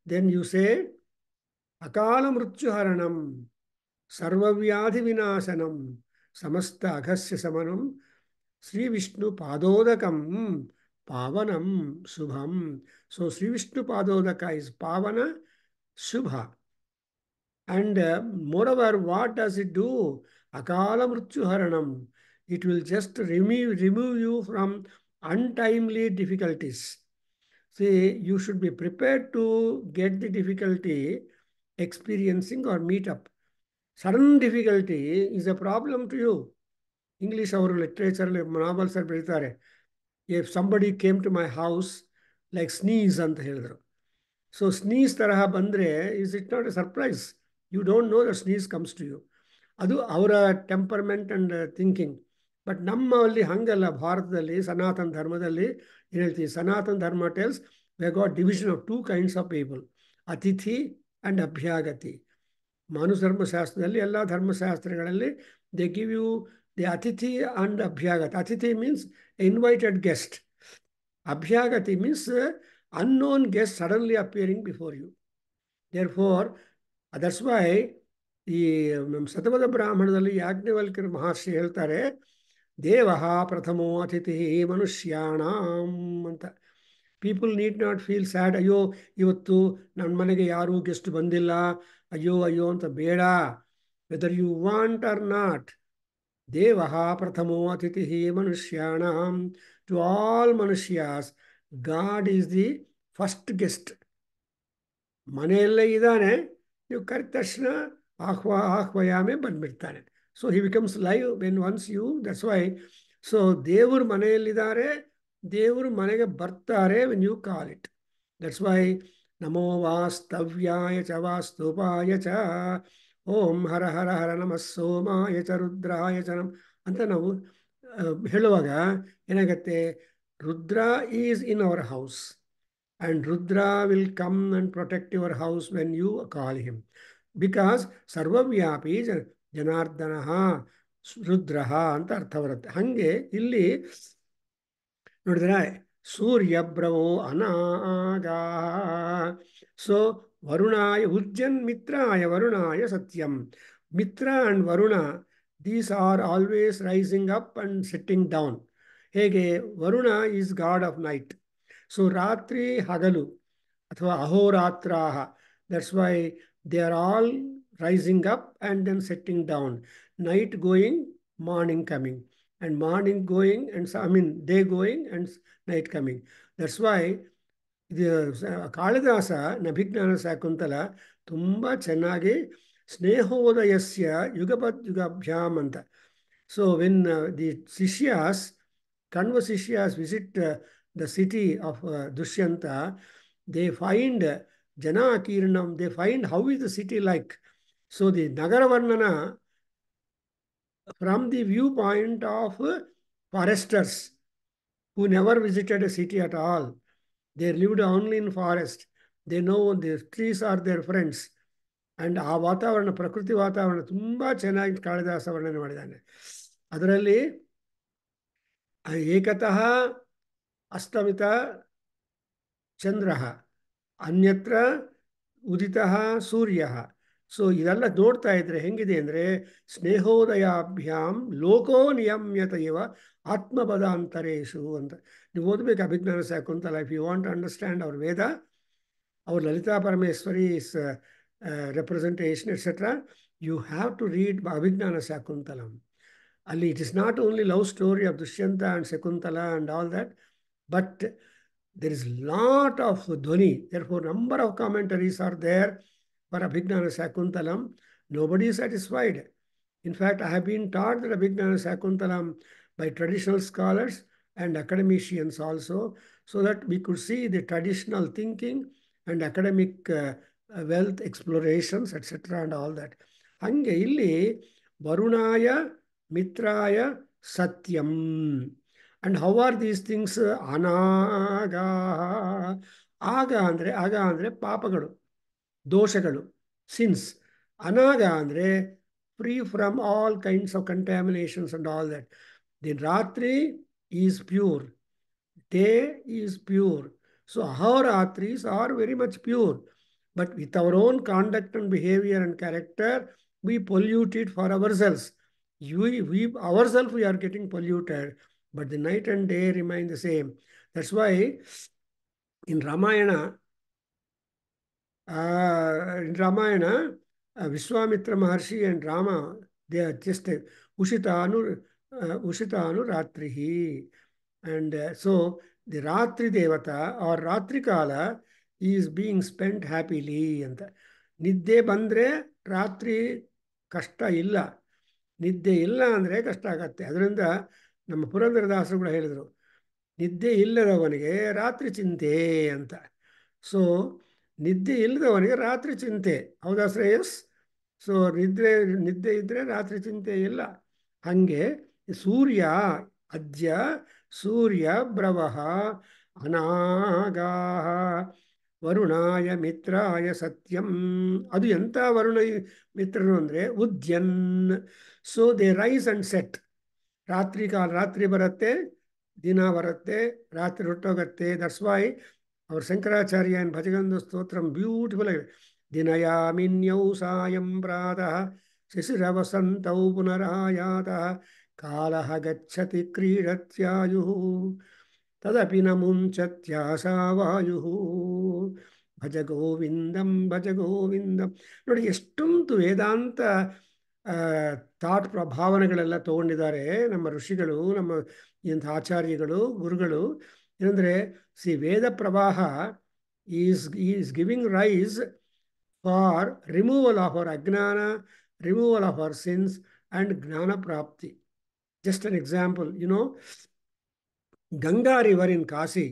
then you say akala mrityuharanam sarvavyadhi vinasanam samasta aghasya samanam Sri Vishnu padodakam pavanam shubham. So Sri Vishnu padodaka is pavana shubha. And moreover, what does it do? Akala mrityu It will just remove you from untimely difficulties. See, you should be prepared to get the difficulty experiencing or meet up. Sudden difficulty is a problem to you. English our literature novels are ಬರೀತಾರೆ. If somebody came to my house like sneeze ಅಂತ ಹೇಳಿದ್ರು. So sneeze ತರಹ ಬಂದರೆ is it not a surprise? You don't know the sneeze comes to you. ಅದು ಅವರ temperament and thinking. But ನಮ್ಮಲ್ಲಿ ಹಂಗಲ್ಲ. ಭಾರತದಲ್ಲಿ ಸನಾತನ ಧರ್ಮದಲ್ಲಿ ಏನು ಹೇಳ್ತೀವಿ? Sanatana Dharma tells we got division of 2 kinds of people, atithi and abhyagati. ಮನುಧರ್ಮಶಾಸ್ತ್ರದಲ್ಲಿ ಎಲ್ಲ ಧರ್ಮಶಾಸ್ತ್ರಗಳಲ್ಲಿ they give you the atithi and abhyagati. Atithi means invited guest. Abhyagati means unknown guest suddenly appearing before you. Therefore, that's why ಈ ಶತಪಥ ಬ್ರಾಹ್ಮಣದಲ್ಲಿ ಯಾಜ್ಞವಲ್ಕ್ಯರ ಮಹರ್ಷಿ ಹೇಳ್ತಾರೆ, ದೇವಃ ಪ್ರಥಮೋ ಅತಿಥಿ ಮನುಷ್ಯಾಣಾಂ ಅಂತ. People need not feel sad. ಅಯ್ಯೋ ಇವತ್ತು ನನ್ನ ಮನೆಗೆ ಯಾರೂ ಗೆಸ್ಟ್ ಬಂದಿಲ್ಲ, ಅಯ್ಯೋ ಅಯ್ಯೋ ಅಂತ ಬೇಡ. Whether you want or not, ದೇವಃ ಪ್ರಥಮೋ ಅತಿಥಿ ಮನುಷ್ಯಾಣಾಂ. To all manushyas God is the first guest. ಮನೆಯಲ್ಲೇ ಇದ್ದಾನೆ, ನೀವು ಕರೆದ ತಕ್ಷಣ ಆಹ್ವಯಾಮೆ ಬಂದ್ಬಿಡ್ತಾನೆ. So he becomes live when once you. That's why so ದೇವರು ಮನೆಯಲ್ಲಿದ್ದಾರೆ, ದೇವರು ಮನೆಗೆ ಬರ್ತಾರೆ when you call it. That's why ನಮೋ ವಾಸ್ತವ್ಯಾಯ ಚ ವಾಸ್ತುಪಾಯ ಚ ಓಂ ಹರ ಹರ ಹರ ನಮಃ ಸೋಮಾಯ ಚ ರುದ್ರಾಯ ಚ ನಮ ಅಂತ ನಾವು ಹೇಳುವಾಗ ಏನಾಗತ್ತೆ? Rudra is in our house, and Rudra will come and protect your house when you call him. Because Sarvavyapi Janardanaha Rudraha ಅಂತ ಅರ್ಥ ಬರುತ್ತೆ. ಹಾಗೆ ಇಲ್ಲಿ ನೋಡಿದ್ರೆ ಸೂರ್ಯಬ್ರವೋ ಅನಾಗ. ಸೊ ವರುಣಾಯ ಉಜ್ಜನ್ ಮಿತ್ರಾಯ ವರುಣಾಯ ಸತ್ಯಂ. Mitra and Varuna, these are always rising up and sitting down. Hege, Varuna is god of night. So Ratri Hagalu, athva Ahoratraha. That's why they are all rising up and then setting down. Night going, morning coming. And morning going, and day going and night coming. That's why ಇದು ಕಾಳಿದಾಸ ನಭಿಜ್ಞಾನ ಶಾಕುಂತಲ ತುಂಬ ಚೆನ್ನಾಗಿ ಸ್ನೇಹೋದಯಸ್ಯ ಯುಗಪದ್ಯುಗಾಭ್ಯಾಮ್ ಅಂತ. So when the shishyas Kanva shishyas visit the city of Dushyanta, they find ಜನಾಕೀರ್ಣಂ, they find how is the city like. So the nagara varnana from the view point of foresters who never visited a city at all. They lived only in forest. They know the trees are their friends. And ಆ ವಾತಾವರಣ, ಪ್ರಕೃತಿ ವಾತಾವರಣ ತುಂಬ ಚೆನ್ನಾಗಿ ಕಾಳಿದಾಸ ವರ್ಣನೆ ಮಾಡಿದ್ದಾನೆ. ಅದರಲ್ಲಿ ಏಕತಃ ಅಸ್ತಮಿತ ಚಂದ್ರ, ಅನ್ಯತ್ರ ಉದಿತ ಸೂರ್ಯ. ಸೊ ಇದೆಲ್ಲ ನೋಡ್ತಾ ಇದ್ರೆ ಹೆಂಗಿದೆ ಅಂದರೆ ಸ್ನೇಹೋದಯಾಭ್ಯಾಂ ಲೋಕೋ ನಿಯಮ್ಯತ ಇವ ಆತ್ಮಪದಾಂತರೇಶು ಅಂತ. ನೀವು ಓದಬೇಕು Abhijnana Shakuntala. If you want to understand our Veda, our Lalita Parameswari's representation, etc., you have to read Abhignana Shakuntalam. Ali, it is not only love story of Dushyanta and Shakuntala and all that, but there is lot of dhwani. Therefore, number of commentaries are there for Abhignana Shakuntalam. Nobody is satisfied. In fact, I have been taught that Abhignana Shakuntalam by traditional scholars and academicians also, so that we could see the traditional thinking and academic wealth explorations, etc., and all that. ಹಂಗೆ ಇಲ್ಲಿ ವರುಣಾಯ ಮಿತ್ರಾಯ ಸತ್ಯಂ. And how are these things? ಅನಾಗ. ಆಗ ಅಂದರೆ ಪಾಪಗಳು, ದೋಷಗಳು, ಸಿನ್ಸ್. ಅನಾಗ ಅಂದರೆ free from all kinds of contaminations and all that. The ratri is pure, day is pure. So ahoratris are very much pure, but with our own conduct and behavior and character, we pollute it for ourselves. We ourselves, we are getting polluted, but the night and day remain the same. That's why in Ramayana, Vishwamitra Maharshi and Rama, they are just Ushitanu Ratrihi. And so the Ratri Devata or Ratri Kala is being spent happily. ಅಂತ ನಿದ್ದೆ ಬಂದರೆ ರಾತ್ರಿ ಕಷ್ಟ ಇಲ್ಲ, ನಿದ್ದೆ ಇಲ್ಲ ಅಂದರೆ ಕಷ್ಟ ಆಗತ್ತೆ. ಅದರಿಂದ ನಮ್ಮ ಪುರಂದರದಾಸರು ಕೂಡ ಹೇಳಿದರು, ನಿದ್ದೆ ಇಲ್ಲದವನಿಗೆ ರಾತ್ರಿ ಚಿಂತೆ ಅಂತ. ಸೊ ನಿದ್ದೆ ಇಲ್ಲದವನಿಗೆ ರಾತ್ರಿ ಚಿಂತೆ. ಹೌದಾ ಶ್ರೇಯಸ್? ಸೊ ನಿದ್ದೆ ಇದ್ದರೆ ರಾತ್ರಿ ಚಿಂತೆ ಇಲ್ಲ. ಹಾಗೆ ಸೂರ್ಯ ಅದ್ಯ ಸೂರ್ಯ ಬ್ರವಃ ಅನಾಗಾ ವರುಣಾಯ ಮಿತ್ರಾಯ ಸತ್ಯಂ. ಅದು ಎಂಥ ವರುಣ ಮಿತ್ರರು ಅಂದರೆ ಉದ್ಯನ್. So they rise and set. ರಾತ್ರಿ ಬರುತ್ತೆ, ದಿನ ಬರುತ್ತೆ, ರಾತ್ರಿ ಹೊಟ್ಟೋಗತ್ತೆ. ದಟ್ಸ್ ವೈ ಅವ್ರ ಶಂಕರಾಚಾರ್ಯ ಇನ್ ಭಜಗಂಧ ಸ್ತೋತ್ರಂ ಬ್ಯೂಟಿಫುಲ್ ಆಗಿದೆ. ದಿನಯಾಮಿನ್ಯೌ ಸಾಯಂ ಪ್ರಾತಃ ಶಿಶಿರವಸಂತೌ ಪುನರಾಯಾತಃ ಕಾಲಃ ಗಚ್ಚತಿ ಕ್ರೀಡತ್ಯಾಯುಃ ತದಪಿ ನ ಮುಂಚತ್ಯಾಸಾ ವಾಯುಃ ಭಜ ಗೋವಿಂದಂ ಭಜ ಗೋವಿಂದಂ. ನೋಡಿ ಎಷ್ಟೊಂದು ವೇದಾಂತ ಥಾಟ್ ಪ್ರಭಾವನೆಗಳೆಲ್ಲ ತಗೊಂಡಿದ್ದಾರೆ ನಮ್ಮ ಋಷಿಗಳು, ನಮ್ಮ ಇಂಥ ಆಚಾರ್ಯಗಳು, ಗುರುಗಳು. ಏನಂದರೆ Veda pravaha is giving rise for removal of our ajnana, removal of our sins and jnana ಪ್ರಾಪ್ತಿ. Just an example, Ganga river in Kasi,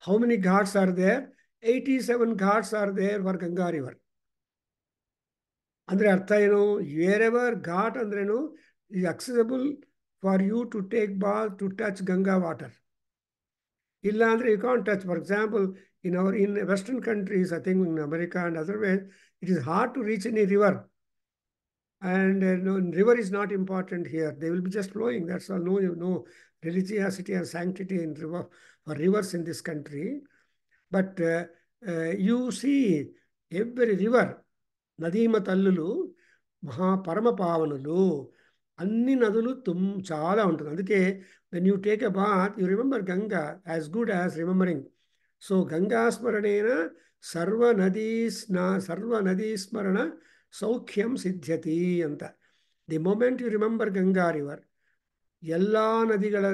how many ghats are there? 87 ghats are there for Ganga river. Andre artha eno, wherever ghat andrenu is accessible for you to take bath, to touch Ganga water. Illa andre you can't touch. For example, in Western countries, I think in America and other ways, it is hard to reach any river. And river is not important here. They will be just flowing. That's all. No religiosity and sanctity in river for rivers in this country. But you see every river, Nadima Tallulu, పరమ పావనులు. అన్ని నదులు చాలా ఉంటుంది. అందుకే when you take a bath you remember Ganga as good as remembering. So Ganga స్మరణేన సర్వ నదీ స్మరణ సౌఖ్యం ಸಿದ್ಧ್ಯತಿ ಅಂತ. The moment you remember Ganga river, ಎಲ್ಲ ನದಿಗಳ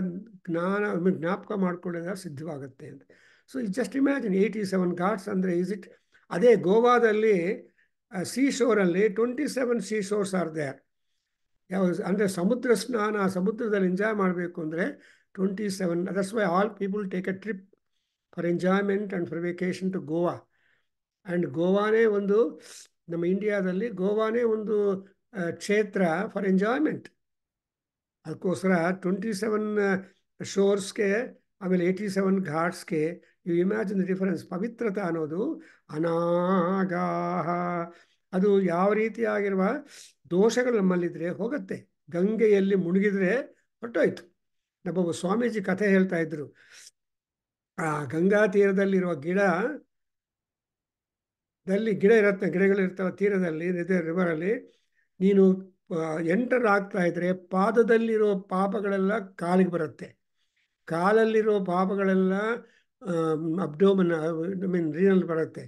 ಜ್ಞಾಪಕ ಮಾಡ್ಕೊಳ್ಳೋದ ಸಿದ್ಧವಾಗುತ್ತೆ ಅಂತ. ಸೊ ಜಸ್ಟ್ ಇಮ್ಯಾಜಿನ್ 87 ಘಾಟ್ಸ್ ಅಂದರೆ ಈಸ್ ಇಟ್. ಅದೇ ಗೋವಾದಲ್ಲಿ ಸೀ ಶೋರಲ್ಲಿ 27 ಸೀ ಶೋರ್ಸ್ ಆರ್ ದೇರ್. ಯಾವ ಅಂದರೆ ಸಮುದ್ರ ಸ್ನಾನ, ಸಮುದ್ರದಲ್ಲಿ ಎಂಜಾಯ್ ಮಾಡಬೇಕು ಅಂದರೆ 27. That's why all people take a trip for enjoyment and for vacation to Goa. And ಗೋವಾನೇ ಒಂದು, ನಮ್ಮ ಇಂಡಿಯಾದಲ್ಲಿ ಗೋವಾನೇ ಒಂದು ಕ್ಷೇತ್ರ ಫಾರ್ ಎಂಜಾಯ್ಮೆಂಟ್. ಅದಕ್ಕೋಸ್ಕರ 27 ಶೋರ್ಸ್ಗೆ ಆಮೇಲೆ 87 ಘಾಟ್ಸ್ಗೆ ಯು ಇಮ್ಯಾಜಿನ್ ದ ಡಿಫರೆನ್ಸ್. ಪವಿತ್ರತ ಅನ್ನೋದು ಅನಾಗಾಹ, ಅದು ಯಾವ ರೀತಿಯಾಗಿರುವ ದೋಷಗಳು ನಮ್ಮಲ್ಲಿದ್ದರೆ ಹೋಗುತ್ತೆ. ಗಂಗೆಯಲ್ಲಿ ಮುಳುಗಿದ್ರೆ ಹೊರಟೋಯ್ತು. ನಮ್ಮೊಬ್ಬ ಸ್ವಾಮೀಜಿ ಕಥೆ ಹೇಳ್ತಾ ಇದ್ರು. ಆ ಗಂಗಾ ತೀರದಲ್ಲಿರುವ ಗಿಡ ಇರುತ್ತೆ, ಗಿಡಗಳಿರ್ತವೆ ತೀರದಲ್ಲಿ, ರಿವರಲ್ಲಿ. ನೀನು ಎಂಟರ್ ಆಗ್ತಾ ಇದ್ರೆ ಪಾದದಲ್ಲಿರೋ ಪಾಪಗಳೆಲ್ಲ ಕಾಲಿಗೆ ಬರುತ್ತೆ, ಕಾಲಲ್ಲಿರೋ ಪಾಪಗಳೆಲ್ಲ ಅಬ್ಡೋಮನ್ ರೀನಲ್ ಬರುತ್ತೆ,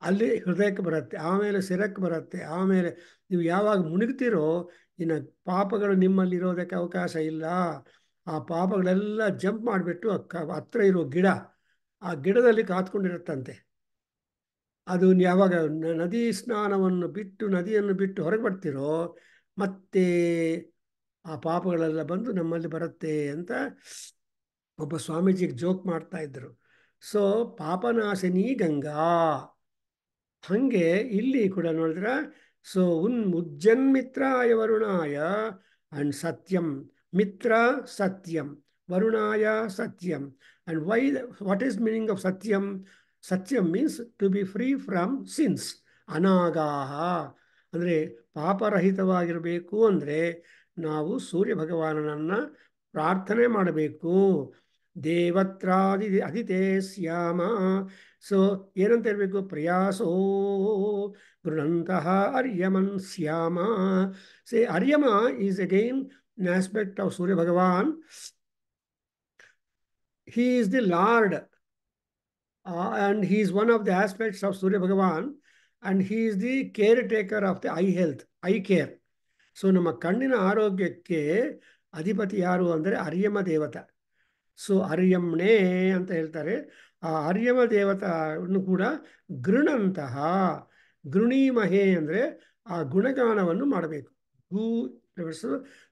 ಅಲ್ಲಿ ಹೃದಯಕ್ಕೆ ಬರುತ್ತೆ, ಆಮೇಲೆ ಸಿರಕ್ಕೆ ಬರುತ್ತೆ. ಆಮೇಲೆ ನೀವು ಯಾವಾಗ ಮುಳುಗ್ತೀರೋ ಇನ್ನು ಪಾಪಗಳು ನಿಮ್ಮಲ್ಲಿರೋದಕ್ಕೆ ಅವಕಾಶ ಇಲ್ಲ. ಆ ಪಾಪಗಳೆಲ್ಲ ಜಂಪ್ ಮಾಡಿಬಿಟ್ಟು ಹತ್ರ ಇರೋ ಗಿಡ, ಆ ಗಿಡದಲ್ಲಿ ಕಾತ್ಕೊಂಡಿರುತ್ತಂತೆ. ಅದು ಯಾವಾಗ ನದಿ ಸ್ನಾನವನ್ನು ಬಿಟ್ಟು, ನದಿಯನ್ನು ಬಿಟ್ಟು ಹೊರಗೆ ಬರ್ತಿರೋ ಮತ್ತೆ ಆ ಪಾಪಗಳೆಲ್ಲ ಬಂದು ನಮ್ಮಲ್ಲಿ ಬರುತ್ತೆ ಅಂತ ಒಬ್ಬ ಸ್ವಾಮೀಜಿಗೆ ಜೋಕ್ ಮಾಡ್ತಾ ಇದ್ರು. ಸೊ ಪಾಪನಾಶಿನಿ ಗಂಗಾ. ಹಾಗೆ ಇಲ್ಲಿ ಕೂಡ ನೋಡಿದ್ರೆ, ಸೊ ಉಜ್ಜನ್ಮಿತ್ರಾಯ ವರುಣಾಯ ಅಂಡ್ ಸತ್ಯಂ. ಮಿತ್ರ ಸತ್ಯಂ, ವರುಣಾಯ ಸತ್ಯಂ. And why, what is meaning of satyam? Satyam means to be free from sins. ಅನಾಗಾಹ ಅಂದರೆ ಪಾಪರಹಿತವಾಗಿರಬೇಕು ಅಂದರೆ ನಾವು ಸೂರ್ಯ ಭಗವಾನನನ್ನು ಪ್ರಾರ್ಥನೆ ಮಾಡಬೇಕು. ದೇವತ್ರಾದಿ ಅದಿತೇ ಸ್ಯಾಮ. ಸೊ ಏನಂತ ಹೇಳಬೇಕು? ಪ್ರಯಾಸೋ ಗೃಣಂತಹ ಅರ್ಯಮನ್ ಸ್ಯಾಮ. Say Aryama is again an aspect of Surya Bhagavan. He is the Lord, and he is one of the aspects of Surya Bhagavan, and he is the caretaker of the eye health, eye care. So ನಮ್ಮ ಕಣ್ಣಿನ ಆರೋಗ್ಯಕ್ಕೆ ಅಧಿಪತಿ ಯಾರು ಅಂದರೆ Aryama ದೇವತ. So ಅರ್ಯಮ್ನೇ ಅಂತ ಹೇಳ್ತಾರೆ. ಆ ಅರ್ಯಮ ದೇವತವನ್ನು ಕೂಡ ಗೃಣಂತಹ, ಗೃಣೀಮಹೇ ಅಂದರೆ ಆ ಗುಣಗಾನವನ್ನು ಮಾಡಬೇಕು.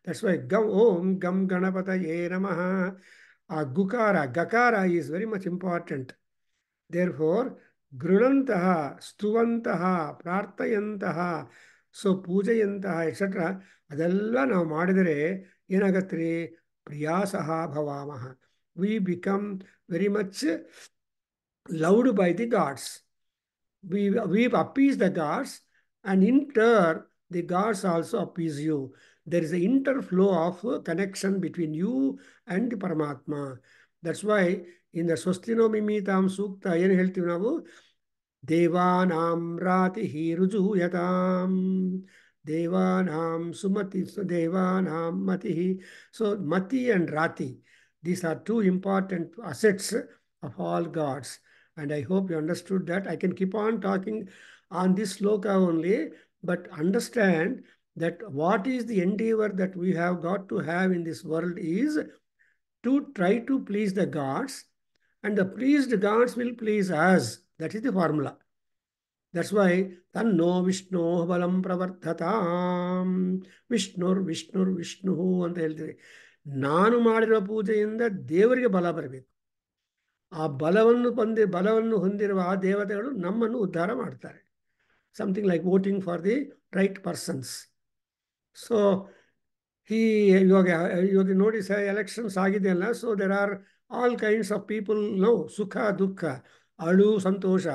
ದಟ್ಸ್ ವೈ ಓಂ ಗಂ ಗಣಪತಯೇ ನಮಃ. ಆ ಗಕಾರ is very much important. Therefore ಗೃಣಂತಹ, ಸ್ತುವಂತಹ, ಪ್ರಾರ್ಥೆಯಂತಹ, ಸೊ ಪೂಜೆಯಂತಹ ಎಕ್ಸೆಟ್ರಾ ಅದೆಲ್ಲ ನಾವು ಮಾಡಿದರೆ ಏನಾಗತ್ತೆ ರೀ? ಪ್ರಿಯಾಸಃ ಭವಾಮಃ. We become very much loved by the gods. we appease the gods, and in turn the gods also appease you. There is an interflow of connection between you and the Paramatma. That's why in the Swastino Mimitam Sukta ಏನು ಹೇಳ್ತೀವಿ ನಾವು? ದೇವಾನಾಂ ರಾತಿ ರುಜುಯತಾಂ, ದೇವಾನಾಂ ಸುಮತಿ, ದೇವಾನಾಂ ಮತಿ. So ಮತಿ and rati, these are two important assets of all gods. And I hope you understood that. I can keep on talking on this sloka only, but understand that what is the endeavor that we have got to have in this world is to try to please the gods, and the pleased gods will please us. That is the formula. That's why tanno Vishnu balam pravartatam. Vishnu ಅಂತ ಹೇಳ್ತೀವಿ. ನಾನು ಮಾಡಿರೋ ಪೂಜೆಯಿಂದ ದೇವರಿಗೆ ಬಲ ಬರಬೇಕು. ಆ ಬಲವನ್ನು ಹೊಂದಿರುವ ಆ ದೇವತೆಗಳು ನಮ್ಮನ್ನು ಉದ್ಧಾರ ಮಾಡ್ತಾರೆ. Something like voting for the right persons. So ಇವಾಗ ನೋಡಿ ಸರ್, ಎಲೆಕ್ಷನ್ಸ್ ಆಗಿದೆಯಲ್ಲ. So there are all kinds of people. No, ಸುಖ ದುಃಖ, ಅಳು ಸಂತೋಷ,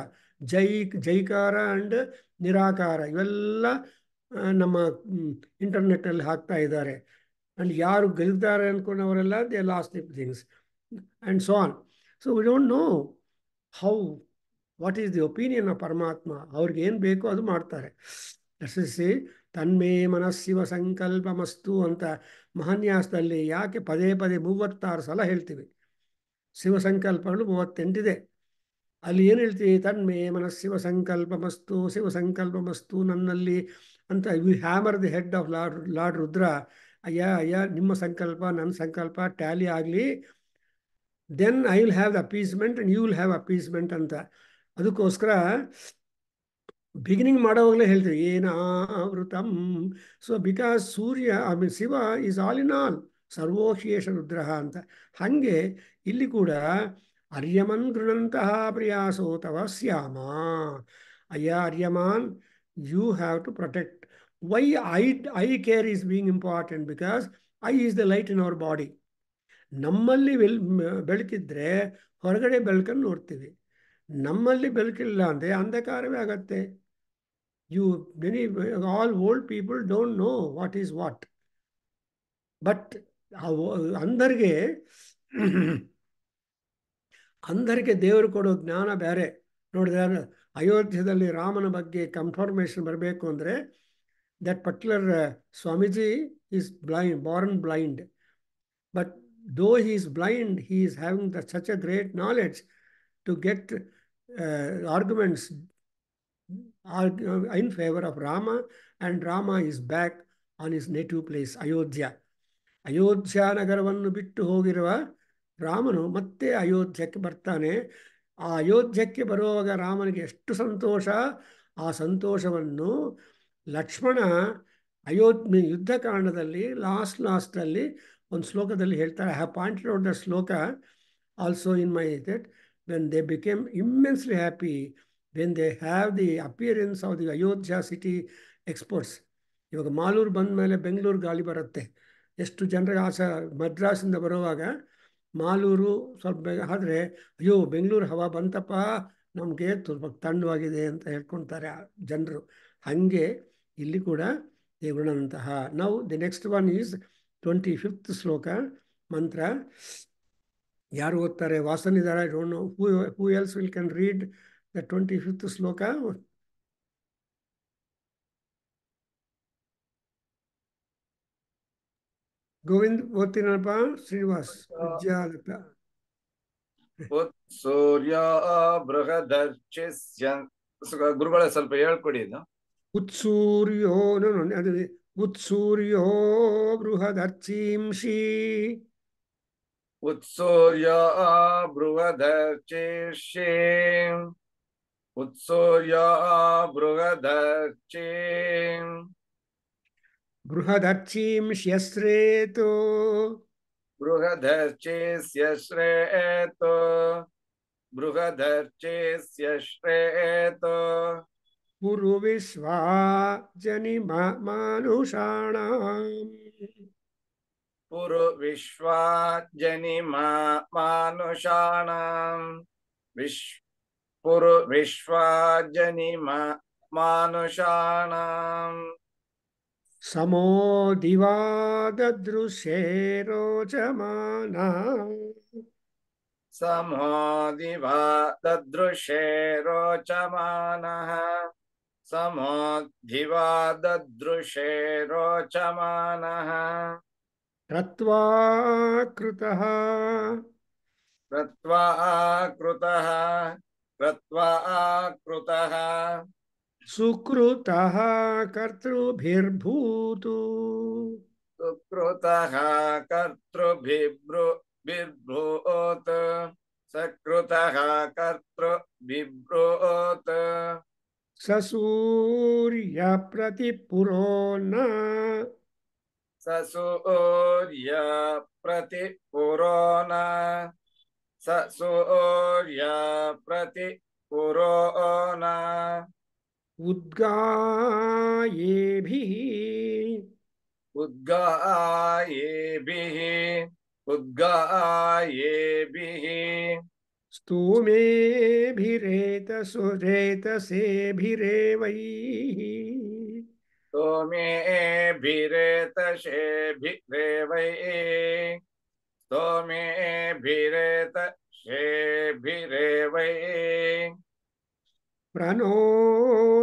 ಜೈಕಾರ ಆ್ಯಂಡ್ ನಿರಾಕಾರ, ಇವೆಲ್ಲ ನಮ್ಮ ಇಂಟರ್ನೆಟ್ಟಲ್ಲಿ ಹಾಕ್ತಾ ಇದ್ದಾರೆ. ಆ್ಯಂಡ್ ಯಾರು ಗೆಲ್ತಾರೆ ಅಂದ್ಕೊಂಡವರೆಲ್ಲ they lost things and so on. So we don't know what is the opinion of Paramatma. ಅವ್ರಿಗೆ ಏನು ಬೇಕೋ ಅದು ಮಾಡ್ತಾರೆ. ರಚಿಸಿ ತನ್ಮೇ ಮನಸ್ಸಿವ ಸಂಕಲ್ಪಮಸ್ತು ಅಂತ ಮಹಾನ್ಯಾಸದಲ್ಲಿ ಯಾಕೆ ಪದೇ ಪದೇ 36 ಸಲ ಹೇಳ್ತೀವಿ. ಶಿವ ಸಂಕಲ್ಪಗಳು 38 ಅಲ್ಲಿ ಏನು ಹೇಳ್ತೀವಿ? ತನ್ಮೇ ಮನಸ್ಸಿವ ಸಂಕಲ್ಪಮಸ್ತು, ಶಿವ ಸಂಕಲ್ಪಮಸ್ತು ನನ್ನಲ್ಲಿ ಅಂತ. You hammer the head of lord Rudra. ಅಯ್ಯ ಅಯ್ಯ, ನಿಮ್ಮ ಸಂಕಲ್ಪ ನನ್ನ ಸಂಕಲ್ಪ ಟ್ಯಾಲಿ ಆಗಲಿ, then I will have the appeasement and you will have appeasement ಅಂತ. ಅದಕ್ಕೋಸ್ಕರ ಬಿಗಿನಿಂಗ್ ಮಾಡೋವಾಗಲೇ ಹೇಳ್ತೀವಿ ಏನಾವೃತಂ. So because Surya I mean Shiva is all in all, ಸರ್ವೋಶೇಷ ರುದ್ರ ಅಂತ. ಹಾಗೆ ಇಲ್ಲಿ ಕೂಡ ಅರ್ಯಮನ್ ಗೃಣಂತಹ ಪ್ರಿಯಾಸೋ ತವ ಶ್ಯಾಮ. ಅಯ್ಯ Aryaman, you have to protect. Why I care is being important because I is the light in our body. ನಮ್ಮಲ್ಲಿ ಬೆಳಕಿದ್ರೆ ಹೊರಗಡೆ ಬೆಳಕನ್ನು ನೋಡ್ತೀವಿ, ನಮ್ಮಲ್ಲಿ ಬೆಳಕಿಲ್ಲ ಅಂದರೆ ಅಂಧಕಾರವೇ ಆಗತ್ತೆ. many all old people don't know what is what. But ಅಂಧರಿಗೆ ದೇವರು ಕೊಡೋ ಜ್ಞಾನ ಬೇರೆ. ನೋಡಿದ್ರೆ ಅಯೋಧ್ಯದಲ್ಲಿ ರಾಮನ ಬಗ್ಗೆ ಕನ್ಫರ್ಮೇಷನ್ ಬರಬೇಕು ಅಂದರೆ that particular Swamiji is blind, Born blind. But ದೋ he is blind, he is having such a great knowledge to get arguments in favor of Rama, and Rama is back on his native place, Ayodhya. Ayodhya ನಗರವನ್ನು ಬಿಟ್ಟು ಹೋಗಿರುವ ರಾಮನು ಮತ್ತೆ ಅಯೋಧ್ಯಕ್ಕೆ ಬರ್ತಾನೆ. ಆ ಅಯೋಧ್ಯಕ್ಕೆ ಬರುವಾಗ ರಾಮನಿಗೆ ಎಷ್ಟು ಸಂತೋಷ. ಆ ಸಂತೋಷವನ್ನು ಲಕ್ಷ್ಮಣ ಯುದ್ಧಕಾಂಡದಲ್ಲಿ ಲಾಸ್ಟಲ್ಲಿ ಒಂದು ಶ್ಲೋಕದಲ್ಲಿ ಹೇಳ್ತಾರೆ. I have pointed out the shloka also in my that when they became immensely happy when they have the appearance of the Ayodhya city exports. ಇವಾಗ ಮಾಲೂರು ಬಂದ ಮೇಲೆ ಬೆಂಗಳೂರು ಗಾಳಿ ಬರುತ್ತೆ. ಎಷ್ಟು ಜನರಿಗೆ ಮದ್ರಾಸಿಂದ ಬರುವಾಗ ಮಾಲೂರು ಸ್ವಲ್ಪ ಆದರೆ ಅಯ್ಯೋ ಬೆಂಗಳೂರು ಹವಾ ಬಂತಪ್ಪ, ನಮಗೆ ಸ್ವಲ್ಪ ತಣ್ಣವಾಗಿದೆ ಅಂತ ಹೇಳ್ಕೊಳ್ತಾರೆ ಜನರು. ಹಾಗೆ ಇಲ್ಲಿ ಕೂಡ ದೇವರಣಂತಹ. Now the next one is 25th shloka mantra. ಯಾರು ಓದ್ತಾರೆ? ವಾಸನಿದ್ದಾರೆ. I don't know who else will can read the 25th shloka. Govind ಓದ್ತೀನಪ್ಪ. Srinivas ವಿದ್ಯಾಲತ. ಸೂರ್ಯ ಬೃಹದರ್ಚಿಸ್ಯ. ಗುರುಗಳೇ ಸ್ವಲ್ಪ ಹೇಳ್ಕೊಡಿ ಇದು. ಉತ್ಸೂರ್ಯೋ ಅದು ಉತ್ಸೂರ್ಯೋ ಬೃಹದರ್ಚೀಂಷಿ. ಉತ್ಸೂರ್ಯ ಬೃಹದರ್ಚಿಷಿ. ಉತ್ಸೂರ್ಯ ಬೃಹದರ್ಚಿ. ಬೃಹದರ್ಚೀಂಶ್ಯಸ್ರೇತೋ. ಬೃಹದರ್ಚಿಸ್ಯಶ್ರೇತೋ. ಬೃಹದರ್ಚಿಸ್ಯಶ್ರೇತೋ. ಕುರು ವಿಶ್ವಾ ಜನಿಮಾನುಷಾಣಾಂ. ಪುರು ವಿಶ್ವಾ ಜನಿಮಾನುಷಾಣಾಂ. ಪುರು ವಿಶ್ವಾ ಜನಿಮಾನುಷಾಣಾಂ. ಸಮೋ ದಿವಾ ದದೃಶೇ ರೋಚಮಾನಾ. ಸಮೋ ದಿವಾ ದದೃಶೇ ರೋಚಮಾನಃ. ಸಮೋ ದಿವಾ ದದೃಶೇ ರೋಚಮಾನಃ. ಕ್ರತ್ವಾ ಕೃತಃ. ಕ್ರತ್ವಾ ಕೃತಃ. ಕ್ರತ್ವಾ ಕೃತಃ. ಸುಕೃತಃ ಕರ್ತೃಭಿರ್ಭೂತು. ಸುಕೃತಃ ಕರ್ತೃಭಿರ್ಭೂತ್. ಸಕೃತಃ ಕರ್ತೃಭಿರ್ಭೂತ್. ಸಸೂರ್ಯ ಪ್ರತಿಪುರೋನ. ಸಸೂರ್ಯ ಪ್ರತಿಪುರೋನ. ಸಸೂರ್ಯ ಪ್ರತಿಪುರೋನ. ಉದ್ಗಾಯೇಭಿಃ. ಉದ್ಗಾಯೇಭಿಃ. ಉದ್ಗಾಯೇಭಿಃ. ಸ್ತೋಮೇಭಿರೇತಸೇಭಿರೇವೈಃ. ಸ್ತೋಮೇಭಿರೇತಶೇಭಿರೇವೈಃ. ಸ್ತೋಮೇಭಿರೇತಶೇಭಿರೇವೈಃ. प्रणो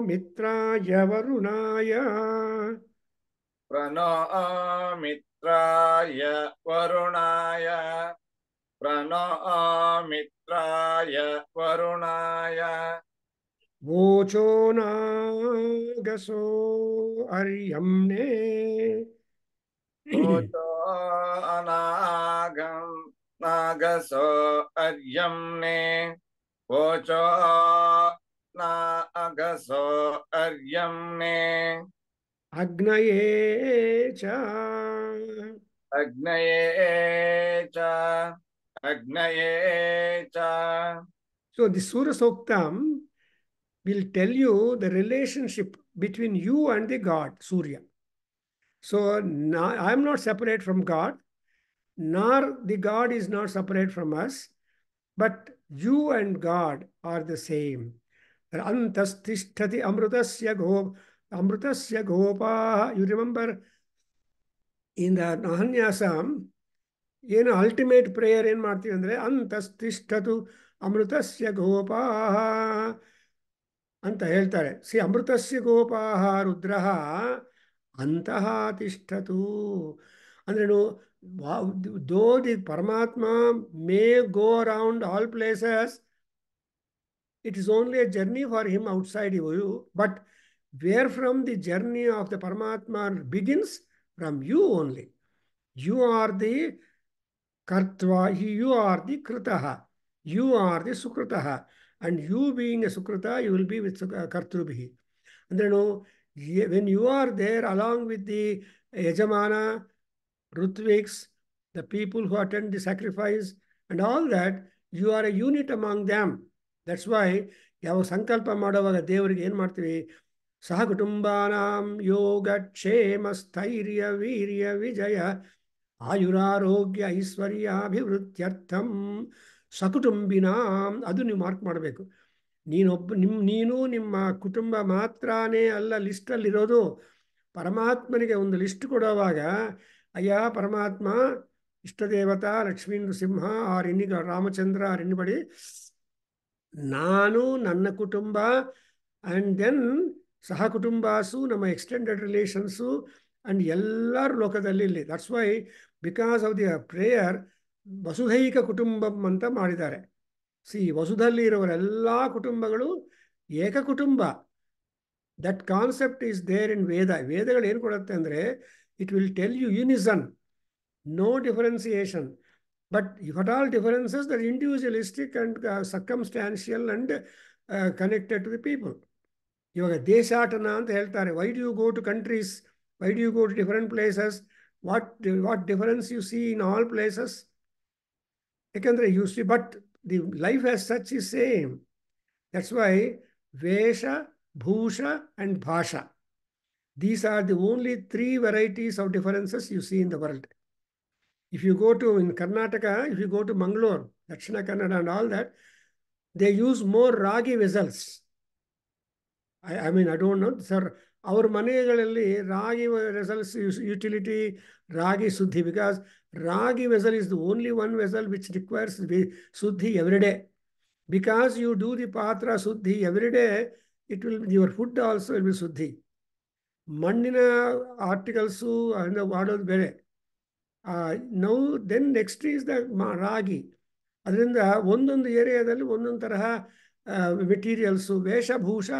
मित्राय वरुणाय प्रणो मित्राय वरुणाय प्रणो मित्राय वरुणाय वोचो नागसो अर्यम्ने ऊतो अनागं नागसो अर्यम्ने वोचो नागसो अर्यम्ने अग्नये च अग्नये च अग्नये च. So the Surya Suktam will tell you the relationship between you and the God, Surya. So now, I am not separate from God, nor the God is not separate from us, but you and God are the same. Antastishtati amrutasya gopa. You remember in the Nahanyasam, ಏನು ultimate prayer ಏನು ಮಾಡ್ತೀವಿ ಅಂದರೆ ಅಂತಸ್ತಿಷ್ಠತು ಅಮೃತಸ್ಯ ಗೋಪಾಹ ಅಂತ ಹೇಳ್ತಾರೆ. C ಅಮೃತಸ್ಯ ಗೋಪಾಹ ರುದ್ರಃ ಅಂತಃ ತಿಷ್ಠತು ಅಂದ್ರೆ ದೋ the ಪರಮಾತ್ಮ May go around all places, it is only a journey for him outside you, but where from the journey of the Paramatma begins? From you only. You are the Kartva, you are the Kritaha, you are the Sukritaha, and you being a Sukrita, you will be with Kartrubhi. And then when you are there along with the Yajamana, Rutviks, the people who attend the sacrifice, and all that, you are a unit among them. That's why ಯಾವ ಸಂಕಲ್ಪ ಮಾಡುವಾಗ ದೇವರಿಗೆ ಏನು ಮಾಡ್ತೀವಿ, ಸಹ ಕುಟುಂಬಾನಾಂ ಯೋಗಕ್ಷೇಮ ಸ್ಥೈರ್ಯ urea ವಿಜಯ ಆಯುರಾರೋಗ್ಯ ಐಶ್ವರ್ಯಾಭಿವೃದ್ಧ್ಯರ್ಥಂ ಸಕುಟುಂಬಿನಾಂ, ಅದು ನೀವು ಮಾರ್ಕ್ ಮಾಡಬೇಕು. ನೀನು ನಿಮ್ಮ ಕುಟುಂಬ ಮಾತ್ರನೇ ಅಲ್ಲ ಲಿಸ್ಟಲ್ಲಿರೋದು. ಪರಮಾತ್ಮನಿಗೆ ಒಂದು ಲಿಸ್ಟ್ ಕೊಡುವಾಗ, ಅಯ್ಯ ಪರಮಾತ್ಮ ಇಷ್ಟದೇವತಾ ಲಕ್ಷ್ಮೀ ನೃಸಿಂಹ ಆರ್ ಇನ್ನಿಗ ರಾಮಚಂದ್ರ ಆರ್ ಇನ್ನಿಬಡಿ, ನಾನು ನನ್ನ ಕುಟುಂಬ ಆ್ಯಂಡ್ ದೆನ್ ಸಹ ಕುಟುಂಬಾಸು ನಮ್ಮ ಎಕ್ಸ್ಟೆಂಡೆಡ್ ರಿಲೇಷನ್ಸು ಆ್ಯಂಡ್ ಎಲ್ಲರೂ ಲೋಕದಲ್ಲಿ ಇಲ್ಲಿ. That's why because of the prayer vasudhaika kutumbam ಅಂತ ಮಾಡಿದ್ದಾರೆ. ಸಿ ವಸುಧಲ್ಲಿ ಇರುವರೆಲ್ಲ ಕುಟುಂಬಗಳು ಏಕ ಕುಟುಂಬ. That concept is there in Veda. ವೇದಗಳು ಏನು ಕೊಡುತ್ತೆ ಅಂದರೆ it will tell you unison, no differentiation. But if at all differences, that individualistic and circumstantial and connected to the people. ಇವಾಗ ದೇಶಾಟನ ಅಂತ ಹೇಳ್ತಾರೆ. Why do you go to countries, why do you go to different places, what difference you see in all places? ಯಾಕಂದರೆ you see, but the life as such is same. That's why vesha bhusha and bhasha, these are the only 3 varieties of differences you see in the world. If you go to in Karnataka, if you go to Mangalore, Dakshina Kannada and all that, they use more ragi vessels. I mean, I don't know, sir. Our ಮನೆಗಳಲ್ಲಿ ರಾಗಿ vessels utility ragi suddhi, because ragi vessel is the only one vessel which requires suddhi every day. Because you do the patra suddhi every day, it will, your food also will be suddhi. ಮಣ್ಣಿನ articles ಅಂದರೆ ಮಾಡೋದು ಬೇರೆ. Now then next is the ragi. ಅದರಿಂದ ಒಂದೊಂದು ಏರಿಯಾದಲ್ಲಿ ಒಂದೊಂದು ತರಹ materials, ವೇಷಭೂಷ,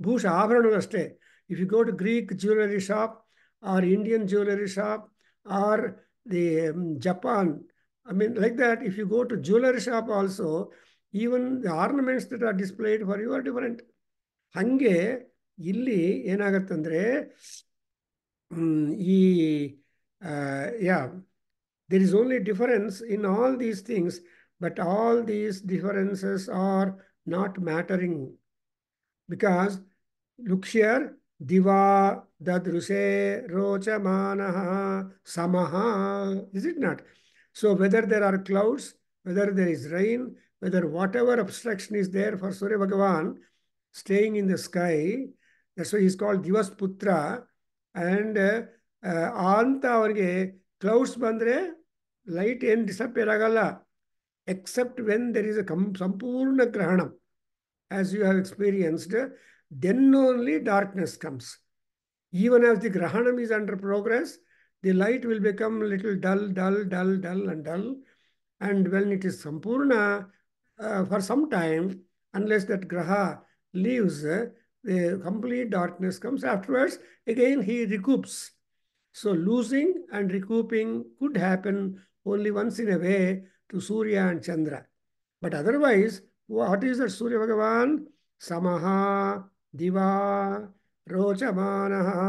ಭೂಷ ಆಭರಣಗಳು ಅಷ್ಟೇ. If you go to Greek jewellery shop or Indian jewellery shop or the Japan, I mean like that, if you go to jewellery shop also, even the ornaments that are displayed for you are different. ಹಾಗೆ ಇಲ್ಲಿ ಏನಾಗತ್ತಂದರೆ ಈ there is only difference in all these things, but all these differences are not mattering. Because look here, diva dadruse rochamanaha samaha, is it not? So whether there are clouds, whether there is rain, whether whatever obstruction is there for Surya Bhagavan staying in the sky, that's why he is called Divas Putra. And ಅಂತ ಅವರಿಗೆ clouds ಬಂದರೆ light ಏನು disappear ಆಗಲ್ಲ, except when there is a ಸಂಪೂರ್ಣ ಗ್ರಹಣ. as you have experienced, then only darkness comes. Even as the Grahanam is under progress, the light will become a little dull, dull, dull, dull, and dull. And when it is Sampurna, for some time, unless that Graha leaves, the complete darkness comes. Afterwards, again he recoups. So losing and recouping could happen only once in a way to Surya and Chandra. But otherwise, what is that Surya Bhagavan? Samaha, Diva, Rochamanaha,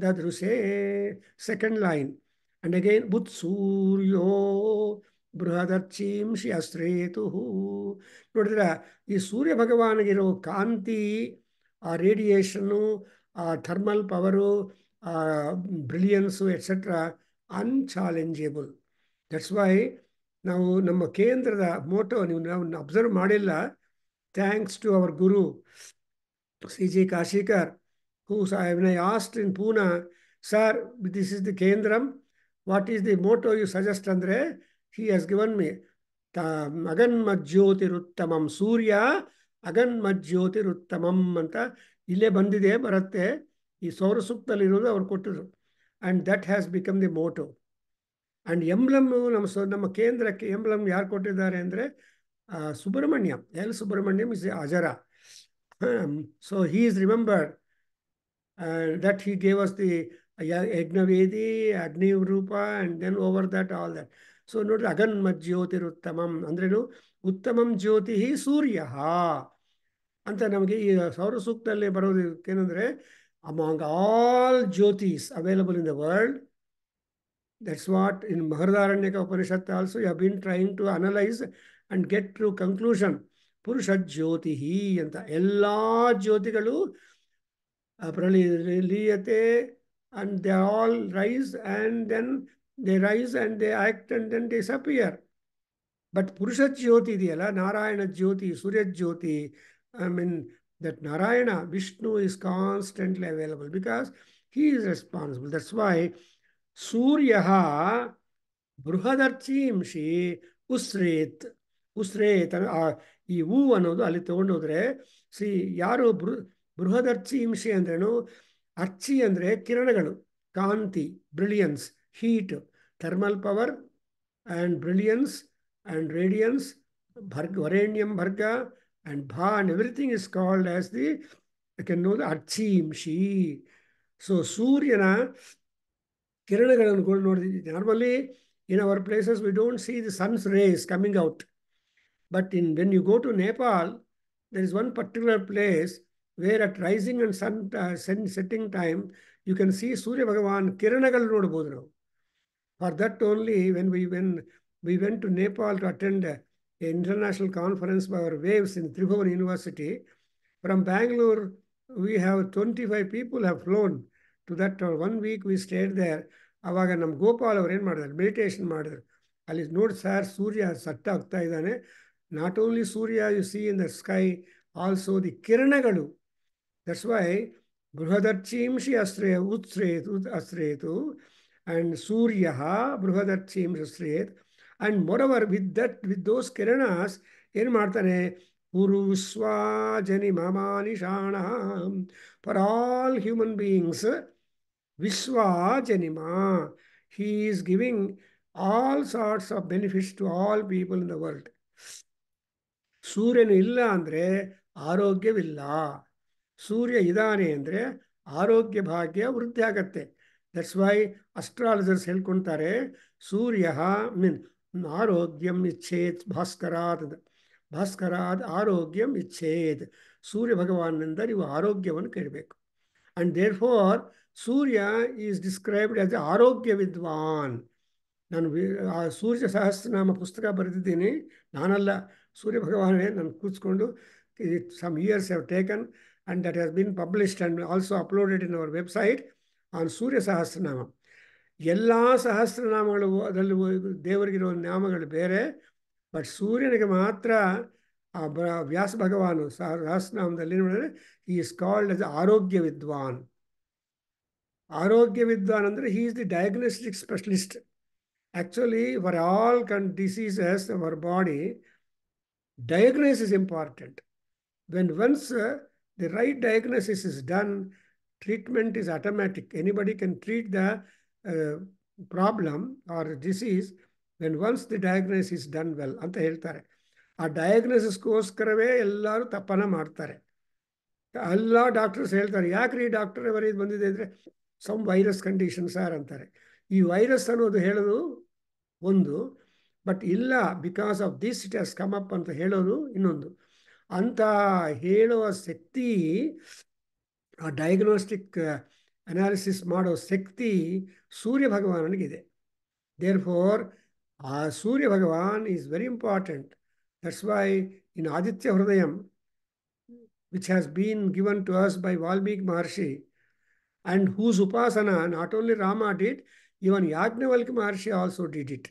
Dadruse. Second line. And again, Butsuryo, Bruhadarchim Shiastretuhu. ನೋಡಿದ್ರ ಈ ಸೂರ್ಯ ಭಗವಾನಿಗಿರೋ ಕಾಂತಿ, ಆ radiation, ಆ thermal power, brilliance etcetera unchallengeable. That's why ನಾವು ನಮ್ಮ ಕೇಂದ್ರದ motto ನಾವು observe ಮಾಡಿಲ್ಲ. Thanks to our guru C.G. Kashikar, who when I asked in Pune, sir, this is the Kendram, what is the motto you suggest? Andre, he has given me Agan Majyotiruttamam, Surya Agan Majyotiruttamam anta ille bandide baratte, ಈ ಸೌರ ಸೂಕ್ತದಲ್ಲಿರೋದು ಅವ್ರು ಕೊಟ್ಟರು. And that has become the motto. And emblem ನಮ್ಮ ಕೇಂದ್ರಕ್ಕೆ emblem ಯಾರು ಕೊಟ್ಟಿದ್ದಾರೆ ಅಂದರೆ Subrahmanyam, L Subrahmanyam is ಅಜರ. So he is remembered that he gave us the Yagnavedi, Agni Rupa, and then over that all that. So ನೋಡ್ರಿ, ಅಗನ್ ಮಜ್ಯೋತಿರುತ್ತಮಂ ಅಂದ್ರೇನು? ಉತ್ತಮಂ ಜ್ಯೋತಿ ಸೂರ್ಯ ಅಂತ ನಮಗೆ ಈ ಸೌರ ಸೂಕ್ತದಲ್ಲಿ ಬರೋದು ಏನಂದ್ರೆ, among all jyotis available in the world. That's what in Mahardaranyaka Upanishad also you have been trying to analyze and get to conclusion. Purusha Jyotihi anta ella jyotigalu praliyate, and they all rise and then they rise and they act and then disappear. But Purusha Jyoti idiyala, Narayana Jyoti, Surya Jyoti, I mean that Narayana, Vishnu is constantly available because he is responsible. That's why Suryaha ಬೃಹದರ್ಚೀಂಶಿ ಉಸ್ರೇತ್. ಉಸ್ರೇತ್ ಈ ಹೂ ಅನ್ನೋದು ಅಲ್ಲಿ ತಗೊಂಡೋದ್ರೆ, ಯಾರು ಬೃಹದರ್ಚೀಂಶಿ ಅಂದ್ರೇನು? ಅರ್ಚಿ ಅಂದರೆ ಕಿರಣಗಳು, ಕಾಂತಿ, brilliance, heat, thermal power and brilliance and radiance, varenyam bharga and bha, and everything is called as the, you can know the ಅರ್ಚೀಂಶಿ. So ಸೂರ್ಯನ ಕಿರಣಗಳನ್ನು ನೋಡಿದ್ವಿ. Normally in our places we don't see the sun's rays coming out, but when you go to Nepal, there is one particular place where at rising and setting time you can see Surya Bhagavan ಕಿರಣಗಳು ನೋಡಬಹುದು ನಾವು. For that only, when we went to Nepal to attend an international conference by our waves in Tribhuvan University, from Bangalore we have 25 people have flown to that. 1 week we stayed there. ಆವಾಗ ನಮ್ಮ ಗೋಪಾಲ್ ಅವ್ರು ಏನು ಮಾಡಿದ್ರು, meditation ಮಾಡಿದ್ರು. ಅಲ್ಲಿ ನೋಡಿ sir, ಸೂರ್ಯ ಸಟ್ಟ ಆಗ್ತಾ ಇದ್ದಾನೆ. Not only Surya you see in the sky, also the ಕಿರಣಗಳು. ದಟ್ಸ್ ವೈ ಬೃಹದರ್ಚೀಂಶಿ ಅಸ್ರೇತು and Surya ಬೃಹದರ್ಚೀಂ ಅಸ್ರೇತ್. And moreover, with those kiranas, ಏನು ಮಾಡ್ತಾನೆ? Puru Viswajani Mamani Shana, for all human beings, Viswajanima, he is giving all sorts of benefits to all people in the world. ಸೂರ್ಯನು ಇಲ್ಲ ಅಂದರೆ ಆರೋಗ್ಯವಿಲ್ಲ, ಸೂರ್ಯ ಇದ್ದಾನೆ ಅಂದರೆ ಆರೋಗ್ಯ ಭಾಗ್ಯ ವೃದ್ಧಿ ಆಗತ್ತೆ. ದಟ್ಸ್ ವೈ ಅಸ್ಟ್ರಾಲಜರ್ಸ್ ಹೇಳ್ಕೊಳ್ತಾರೆ, ಸೂರ್ಯ ಆರೋಗ್ಯಂ ಇಚ್ಛೇತ್ ಭಾಸ್ಕರಾತ್, ಭಾಸ್ಕರಾತ್ ಆರೋಗ್ಯಂ ಇಚ್ಛೇತ್. ಸೂರ್ಯ ಭಗವಾನ್ನಿಂದ ನೀವು ಆರೋಗ್ಯವನ್ನು ಕೇಳಬೇಕು. And therefore, Surya is described as ಆರೋಗ್ಯ ವಿದ್ವಾನ್. ನಾನು ಸೂರ್ಯ ಸಹಸ್ರನಾಮ ಪುಸ್ತಕ ಬರೆದಿದ್ದೀನಿ, ನಾನಲ್ಲ, ಸೂರ್ಯ ಭಗವಾನೇ ನಾನು ಕೂತ್ಕೊಂಡು some years have taken, and that has been published and also uploaded in our website on ಸೂರ್ಯ ಸಹಸ್ರನಾಮ. ಎಲ್ಲ ಸಹಸ್ರನಾಮಗಳು ಅದರಲ್ಲಿ ದೇವರಿಗಿರೋ ನಾಮಗಳು ಬೇರೆ, ಬಟ್ ಸೂರ್ಯನಿಗೆ ಮಾತ್ರ ಆ ವ್ಯಾಸ ಭಗವಾನು ಸಹಸ್ರನಾಮದಲ್ಲಿ ನೋಡಿದ್ರೆ he is called as ಆರೋಗ್ಯ ವಿದ್ವಾನ್. ಆರೋಗ್ಯ ವಿದ್ವಾನ್ ಅಂದರೆ he is the diagnostic specialist. Actually, for all diseases of our body, diagnosis is important. when once the right diagnosis is done, treatment is automatic. Anybody can treat the problem or disease when once the diagnosis is done well ಅಂತ ಹೇಳ್ತಾರೆ. ಆ ಡಯಾಗ್ನೋಸಿಸ್ಗೋಸ್ಕರವೇ ಎಲ್ಲರೂ ತಪ್ಪನ ಮಾಡ್ತಾರೆ. ಎಲ್ಲ doctors ಹೇಳ್ತಾರೆ, ಯಾಕ್ರಿ doctor ಇದು ಬಂದಿದೆ ಅಂದರೆ ಸಮ್ ವೈರಸ್ ಕಂಡೀಷನ್ ಸರ್ ಅಂತಾರೆ. ಈ ವೈರಸ್ ಅನ್ನೋದು ಹೇಳೋದು ಒಂದು, ಬಟ್ ಇಲ್ಲ because of this it has come up ಅಂತ ಹೇಳೋದು ಇನ್ನೊಂದು. ಅಂತ ಹೇಳುವ ಶಕ್ತಿ, ಆ ಡಯಾಗ್ನೋಸ್ಟಿಕ್ ಅನಾಲಿಸಿಸ್ ಮಾಡೋ ಶಕ್ತಿ ಸೂರ್ಯ ಭಗವಾನನಿಗಿದೆ. ದೇರ್ ಫೋರ್ ಆ Surya Bhagavan is very important. That's why in Aditya Hridayam, which has been given to us by Valmiki Maharshi, and whose upasana not only Rama did, even Yajnavalkya Maharshi also did it.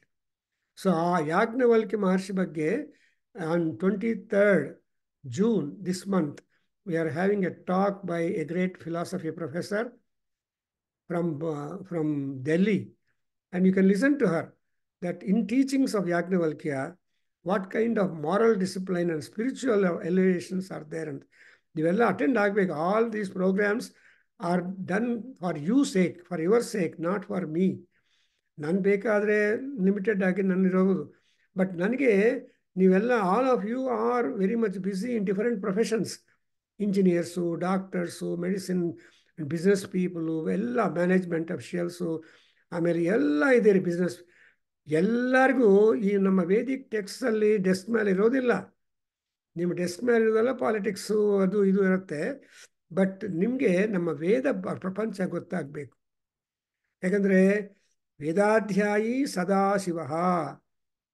So, Yajnavalkya Maharshi ಬಗ್ಗೆ on 23rd June this month, we are having a talk by a great philosophy professor from Delhi, and you can listen to her, that in teachings of Yajnavalkya, what kind of moral discipline and spiritual elevations are there. And ನೀವೆಲ್ಲ attend ಆಗಬೇಕು. All these programmes are done for you sake, for your sake, not for me. ನಾನು ಬೇಕಾದರೆ limited ಆಗಿ ನನ್ನಿರೋದು, but ನನಗೆ ನೀವೆಲ್ಲ, all of you are very much busy in different professions. Engineers, doctors, medicine, business people, ಎಲ್ಲ management officials, ಆಮೇಲೆ ಎಲ್ಲ ಇದ್ದೀರಿ ಬಿಸ್ನೆಸ್. ಎಲ್ಲರಿಗೂ ಈ ನಮ್ಮ ವೇದಿಕ್ ಟೆಕ್ಸ್ಟಲ್ಲಿ ಡೆಸ್ಕ್ ಮೇಲೆ ಇರೋದಿಲ್ಲ. ನಿಮ್ಮ ಡೆಸ್ಕ್ ಮೇಲೆ ಇರೋದೆಲ್ಲ ಪಾಲಿಟಿಕ್ಸು ಅದು ಇದು ಇರುತ್ತೆ. ಬಟ್ ನಿಮಗೆ ನಮ್ಮ ವೇದ ಪ್ರಪಂಚ ಗೊತ್ತಾಗಬೇಕು. ಯಾಕಂದರೆ ವೇದಾಧ್ಯಾಯಿ ಸದಾಶಿವ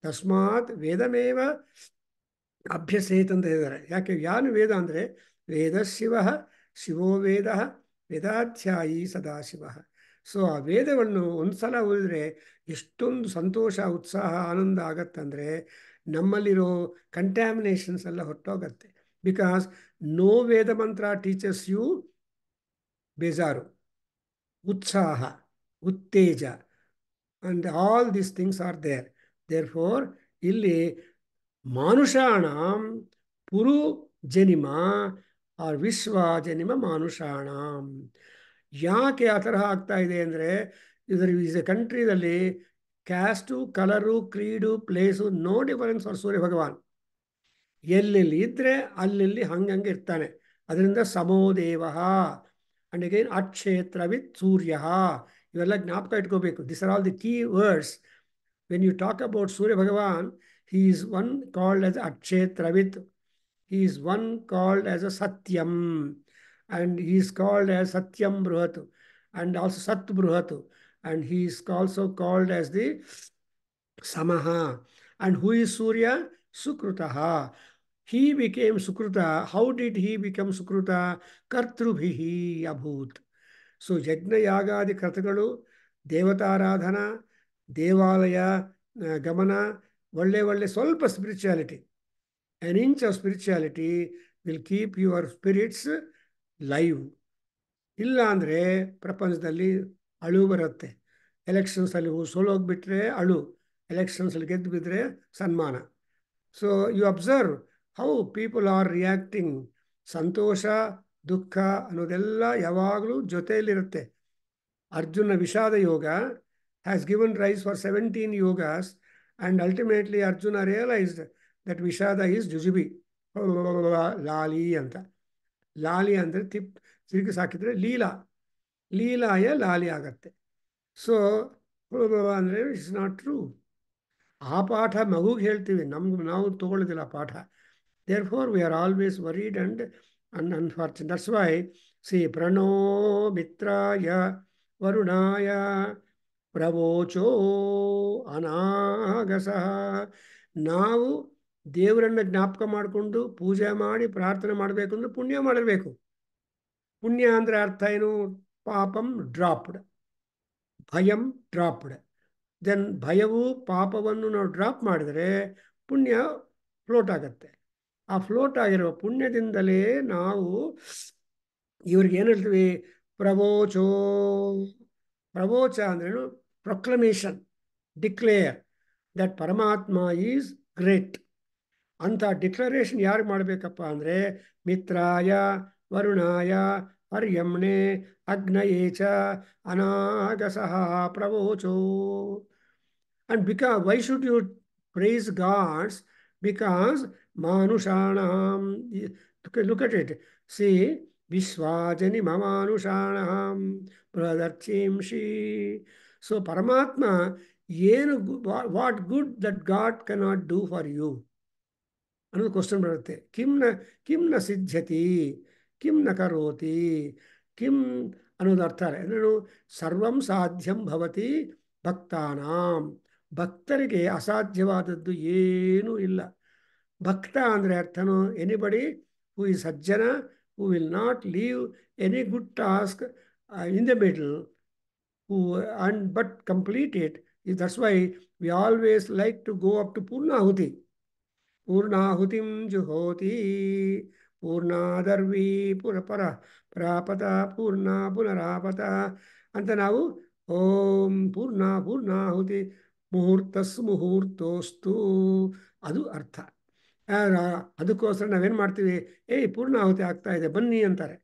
ತಸ್ಮಾತ್ ವೇದಮೇವ ಅಭ್ಯಸೇತ್ ಅಂತ ಹೇಳಿದ್ದಾರೆ. ಯಾಕೆ ಯಾನು ವೇದ ಅಂದರೆ ವೇದಶಿವ ಶಿವೋ ವೇದ ವೇದಾಧ್ಯಾಯಿ ಸದಾಶಿವ. ಸೊ ಆ ವೇದವನ್ನು ಒಂದು ಸಲ ಓದಿದ್ರೆ ಎಷ್ಟೊಂದು ಸಂತೋಷ, ಉತ್ಸಾಹ, ಆನಂದ ಆಗತ್ತಂದರೆ ನಮ್ಮಲ್ಲಿರೋ ಕಂಟ್ಯಾಮಿನೇಷನ್ಸ್ ಎಲ್ಲ ಹೊರಟೋಗತ್ತೆ. ಬಿಕಾಸ್ ನೋ ವೇದ ಮಂತ್ರ ಟೀಚರ್ಸ್ ಯು ಬೇಜಾರು, ಉತ್ಸಾಹ, ಉತ್ತೇಜ, and all these things are there. Therefore ಇಲ್ಲಿ ಮಾನುಷಾಣಂ ಪುರು ಜನಿಮ ಆರ್ ವಿಶ್ವ ಜನಿಮ ಮಾನುಷಾಣಂ. ಯಾಕೆ ಆ ತರಹ ಆಗ್ತಾ ಇದೆ ಅಂದರೆ ಇದರ ಈಸ್ ಎ ಕಂಟ್ರಿದಲ್ಲಿ caste, colour, creed, place, no difference for Surya Bhagavan. ಎಲ್ಲೆಲ್ಲಿ ಇದ್ದರೆ ಅಲ್ಲೆಲ್ಲಿ ಹಂಗಂಗೆ ಇರ್ತಾನೆ. ಅದರಿಂದ ಸಮೋದೇವ ಅಂಡ್ ಅಗೈನ್ ಅಕ್ಷೇತ್ರವಿತ್ ಸೂರ್ಯ. ಇವೆಲ್ಲ ಜ್ಞಾಪಕ ಇಟ್ಕೋಬೇಕು. This are all the key words when you talk about Surya Bhagavan. He is one called as ಅಕ್ಷೇತ್ರವಿತ್, he is one called as a Satyam, and he is called as Satyam Bruhat, and also Sat Bruhat, and he is also called as the Samaha. And who is Surya? Sukrutaha. He became Sukruta. How did he become Sukruta? Kartrubhihi abhut. So Yajna Yagadi Kratagalu, Devataradhana, Devalaya Gamana, ಒಳ್ಳೆ ಸ್ವಲ್ಪ spirituality, an inch of spirituality will keep your spirits live. ಇಲ್ಲ ಅಂದರೆ ಪ್ರಪಂಚದಲ್ಲಿ ಅಳು ಬರುತ್ತೆ. ಎಲೆಕ್ಷನ್ಸಲ್ಲಿ ಸೋಲೋಗ್ಬಿಟ್ರೆ ಅಳು, ಎಲೆಕ್ಷನ್ಸಲ್ಲಿ ಗೆದ್ದು ಬಿದ್ದರೆ ಸನ್ಮಾನ. So you observe how people are reacting. ಸಂತೋಷ, ದುಃಖ ಅನ್ನೋದೆಲ್ಲ ಯಾವಾಗಲೂ ಜೊತೆಯಲ್ಲಿರುತ್ತೆ. Arjuna Vishada Yoga has given rise for 17 yogas, and ultimately Arjuna realized that vishada is ಜುಜುಬಿ, ಲಾಲಿ ಅಂತ. ಲಾಲಿ ಅಂದರೆ ತಿರುಗಿ ಸಾಕಿದ್ರೆ ಲೀಲಾ, ಲೀಲಾಯ ಲಾಲಿ ಆಗತ್ತೆ. ಸೊ ಅಂದರೆ ಇಟ್ಸ್ ನಾಟ್ ಟ್ರೂ. ಆ ಪಾಠ ಮಗುಗೆ ಹೇಳ್ತೀವಿ, ನಾವು ತಗೊಳ್ಳೋದಿಲ್ಲ ಆ ಪಾಠ. Therefore we are always worried and unfortunate. That's why see ಪ್ರಣೋ ಮಿತ್ರಾಯ ವರುಣಾಯ ಪ್ರವೋಚೋ ಅನಾಗಸಃ. ನಾವು ದೇವರನ್ನು ಜ್ಞಾಪಕ ಮಾಡಿಕೊಂಡು ಪೂಜೆ ಮಾಡಿ ಪ್ರಾರ್ಥನೆ ಮಾಡಬೇಕು ಅಂದರೆ ಪುಣ್ಯ ಮಾಡಿರಬೇಕು. ಪುಣ್ಯ ಅಂದರೆ ಅರ್ಥ ಏನು? ಪಾಪಂ ಡ್ರಾಪ್ಡ್, ಭಯಂ ಡ್ರಾಪ್ಡ್. ದೆನ್ ಭಯವು ಪಾಪವನ್ನು ನಾವು ಡ್ರಾಪ್ ಮಾಡಿದರೆ ಪುಣ್ಯ ಫ್ಲೋಟ್ ಆಗುತ್ತೆ. ಆ ಫ್ಲೋಟ್ ಆಗಿರುವ ಪುಣ್ಯದಿಂದಲೇ ನಾವು ಇವ್ರಿಗೆ ಏನು ಹೇಳ್ತೀವಿ? ಪ್ರವೋಚೋ. ಪ್ರವೋಚ ಅಂದ್ರೇನು? ಪ್ರೊಕ್ಲಮೇಷನ್, ಡಿಕ್ಲೇರ್ ದಟ್ ಪರಮಾತ್ಮ ಈಸ್ ಗ್ರೇಟ್. ಅಂತ ಡಿಕ್ಲರೇಷನ್ ಯಾರು ಮಾಡಬೇಕಪ್ಪ ಅಂದರೆ ಮಿತ್ರಾಯ ವರುಣಾಯ ಹರ್ಯಮ್ಣೆ ಅಗ್ನಯೇ ಚ ಅನಾಗಸಃ ಪ್ರವೋಚೋ. And because why should you praise gods? Because manushanam. Look at it. See, Vishwajani mamanushanam pradarchimshi. So Paramatma, what good that God cannot do for you? ಅನ್ನೋದು question ಬರುತ್ತೆ. ಕಿಮ್ನ ಸಿದ್ಧ್ಯತಿ, ಕಿಮ್ನ ಕರೋತಿ, ಕಿಂ ಅನ್ನೋದು ಅರ್ಥ ಏನು? ಸರ್ವಂ ಸಾಧ್ಯಂ ಭವತಿ ಭಕ್ತಾನಾಂ. ಭಕ್ತರಿಗೆ ಅಸಾಧ್ಯವಾದದ್ದು ಏನೂ ಇಲ್ಲ. ಭಕ್ತ ಅಂದರೆ ಅರ್ಥನು ಎನಿಬಡಿ ಹೂ ಇಸ್ ಸಜ್ಜನ, who will not leave any good task in the middle, who and but complete it. That's why we always like to go up to Purnahuti. Purnahutim juhoti ಪೂರ್ಣಾದರ್ವಿ ಪುರಪರ ಪ್ರಾಪತ ಪೂರ್ಣ ಪುನರಾಪತ ಅಂತ ನಾವು ಓಂ ಪೂರ್ಣಾಹುತಿ ಮುಹೂರ್ತೋಸ್ತು ಅದು ಅರ್ಥ. ಅದಕ್ಕೋಸ್ಕರ ನಾವೇನು ಮಾಡ್ತೀವಿ, ಪೂರ್ಣಾಹುತಿ ಆಗ್ತಾ ಇದೆ ಬನ್ನಿ ಅಂತಾರೆ,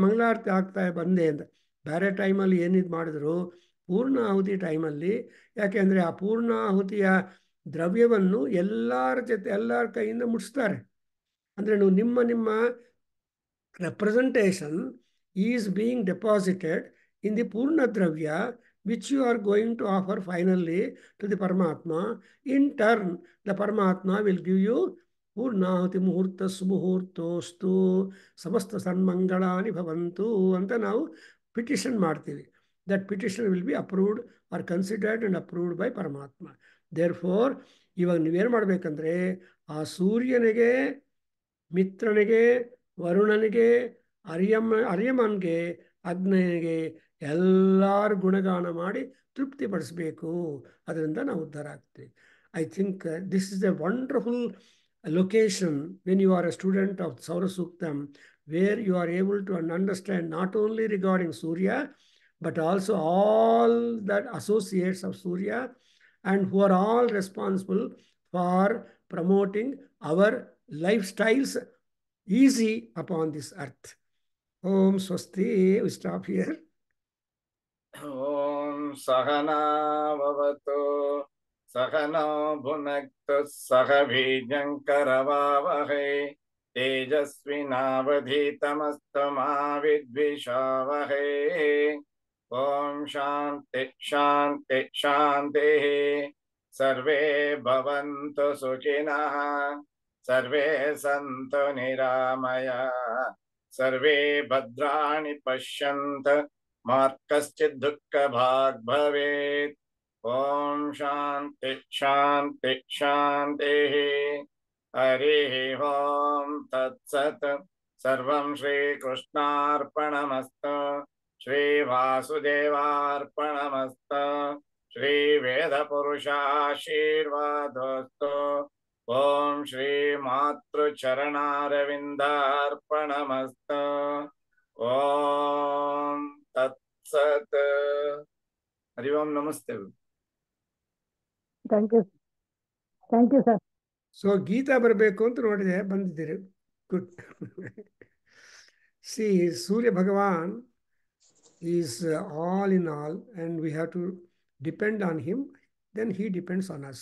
ಮಂಗಳಾರತಿ ಆಗ್ತಾ ಬಂದೆ ಅಂತ. ಬೇರೆ ಟೈಮಲ್ಲಿ ಏನಿದು ಮಾಡಿದ್ರು, ಪೂರ್ಣಾಹುತಿ ಟೈಮಲ್ಲಿ, ಯಾಕೆಂದರೆ ಆ ಪೂರ್ಣಾಹುತಿಯ ದ್ರವ್ಯವನ್ನು ಎಲ್ಲರ ಕೈಯಿಂದ ಮುಟ್ಟಿಸ್ತಾರೆ. ಅಂದರೆ ನಿಮ್ಮ representation is being deposited in the Purna Dravya, which you are going to offer finally to the Paramatma. In turn, the Paramatma will give you Purnahuti Muhurtas Muhurtostu Samasta Sanmangalani Bhavantu anta ನಾವು petition ಮಾಡ್ತೀವಿ. That petition will be approved or considered and approved by Paramatma. Therefore, ಇವಾಗ ನೀವೇನು ಮಾಡಬೇಕಂದ್ರೆ, ಆ ಸೂರ್ಯನಿಗೆ, ಮಿತ್ರನಿಗೆ, ವರುಣನಿಗೆ, ಅರ್ಯಮನ್ಗೆ, ಅಗ್ನಿಗೆ ಎಲ್ಲರ ಗುಣಗಾನ ಮಾಡಿ ತೃಪ್ತಿಪಡಿಸಬೇಕು. ಅದರಿಂದ ನಾವು ಉದ್ಧಾರ ಆಗ್ತೀವಿ. I think this is a wonderful location when you are a student of Saura Suktam, where you are able to understand not only regarding Surya, but also all that associates of Surya, and who are all responsible for promoting our lifestyles easy upon this earth. Om Swasti. We stop here. Om Sahana Vavatu Sahano Bhunaktu Sahabhijankaravavahe Tejasvinavadhitamastu Vidvishavahe. Om Shanti Shanti Shanti. Sarve Bhavantu Sukhinah, Sarve Santu Niramaya, Sarve Bhadrani Pashyanta, Ma Kaschid Dukkha Bhag Bhavet. Om Shanti Shanti Shanti. Hari Om Tat Sat. Sarvam Shri Krishnarpanamastu, Shri Vasudevarpanamastu, Shri Veda Purushashirvadostu. Om Shri Matru Charanaravindarpanamastu. Om Tat Sat. Hari Om Namaste. Thank you, sir. So Gita ಬರಬೇಕು ಅಂತ ನೋಡಿದೆ, ಬಂದಿದ್ದೀರಿ. Good. See Surya Bhagavan is all in all, and we have to depend on him, then he depends on us.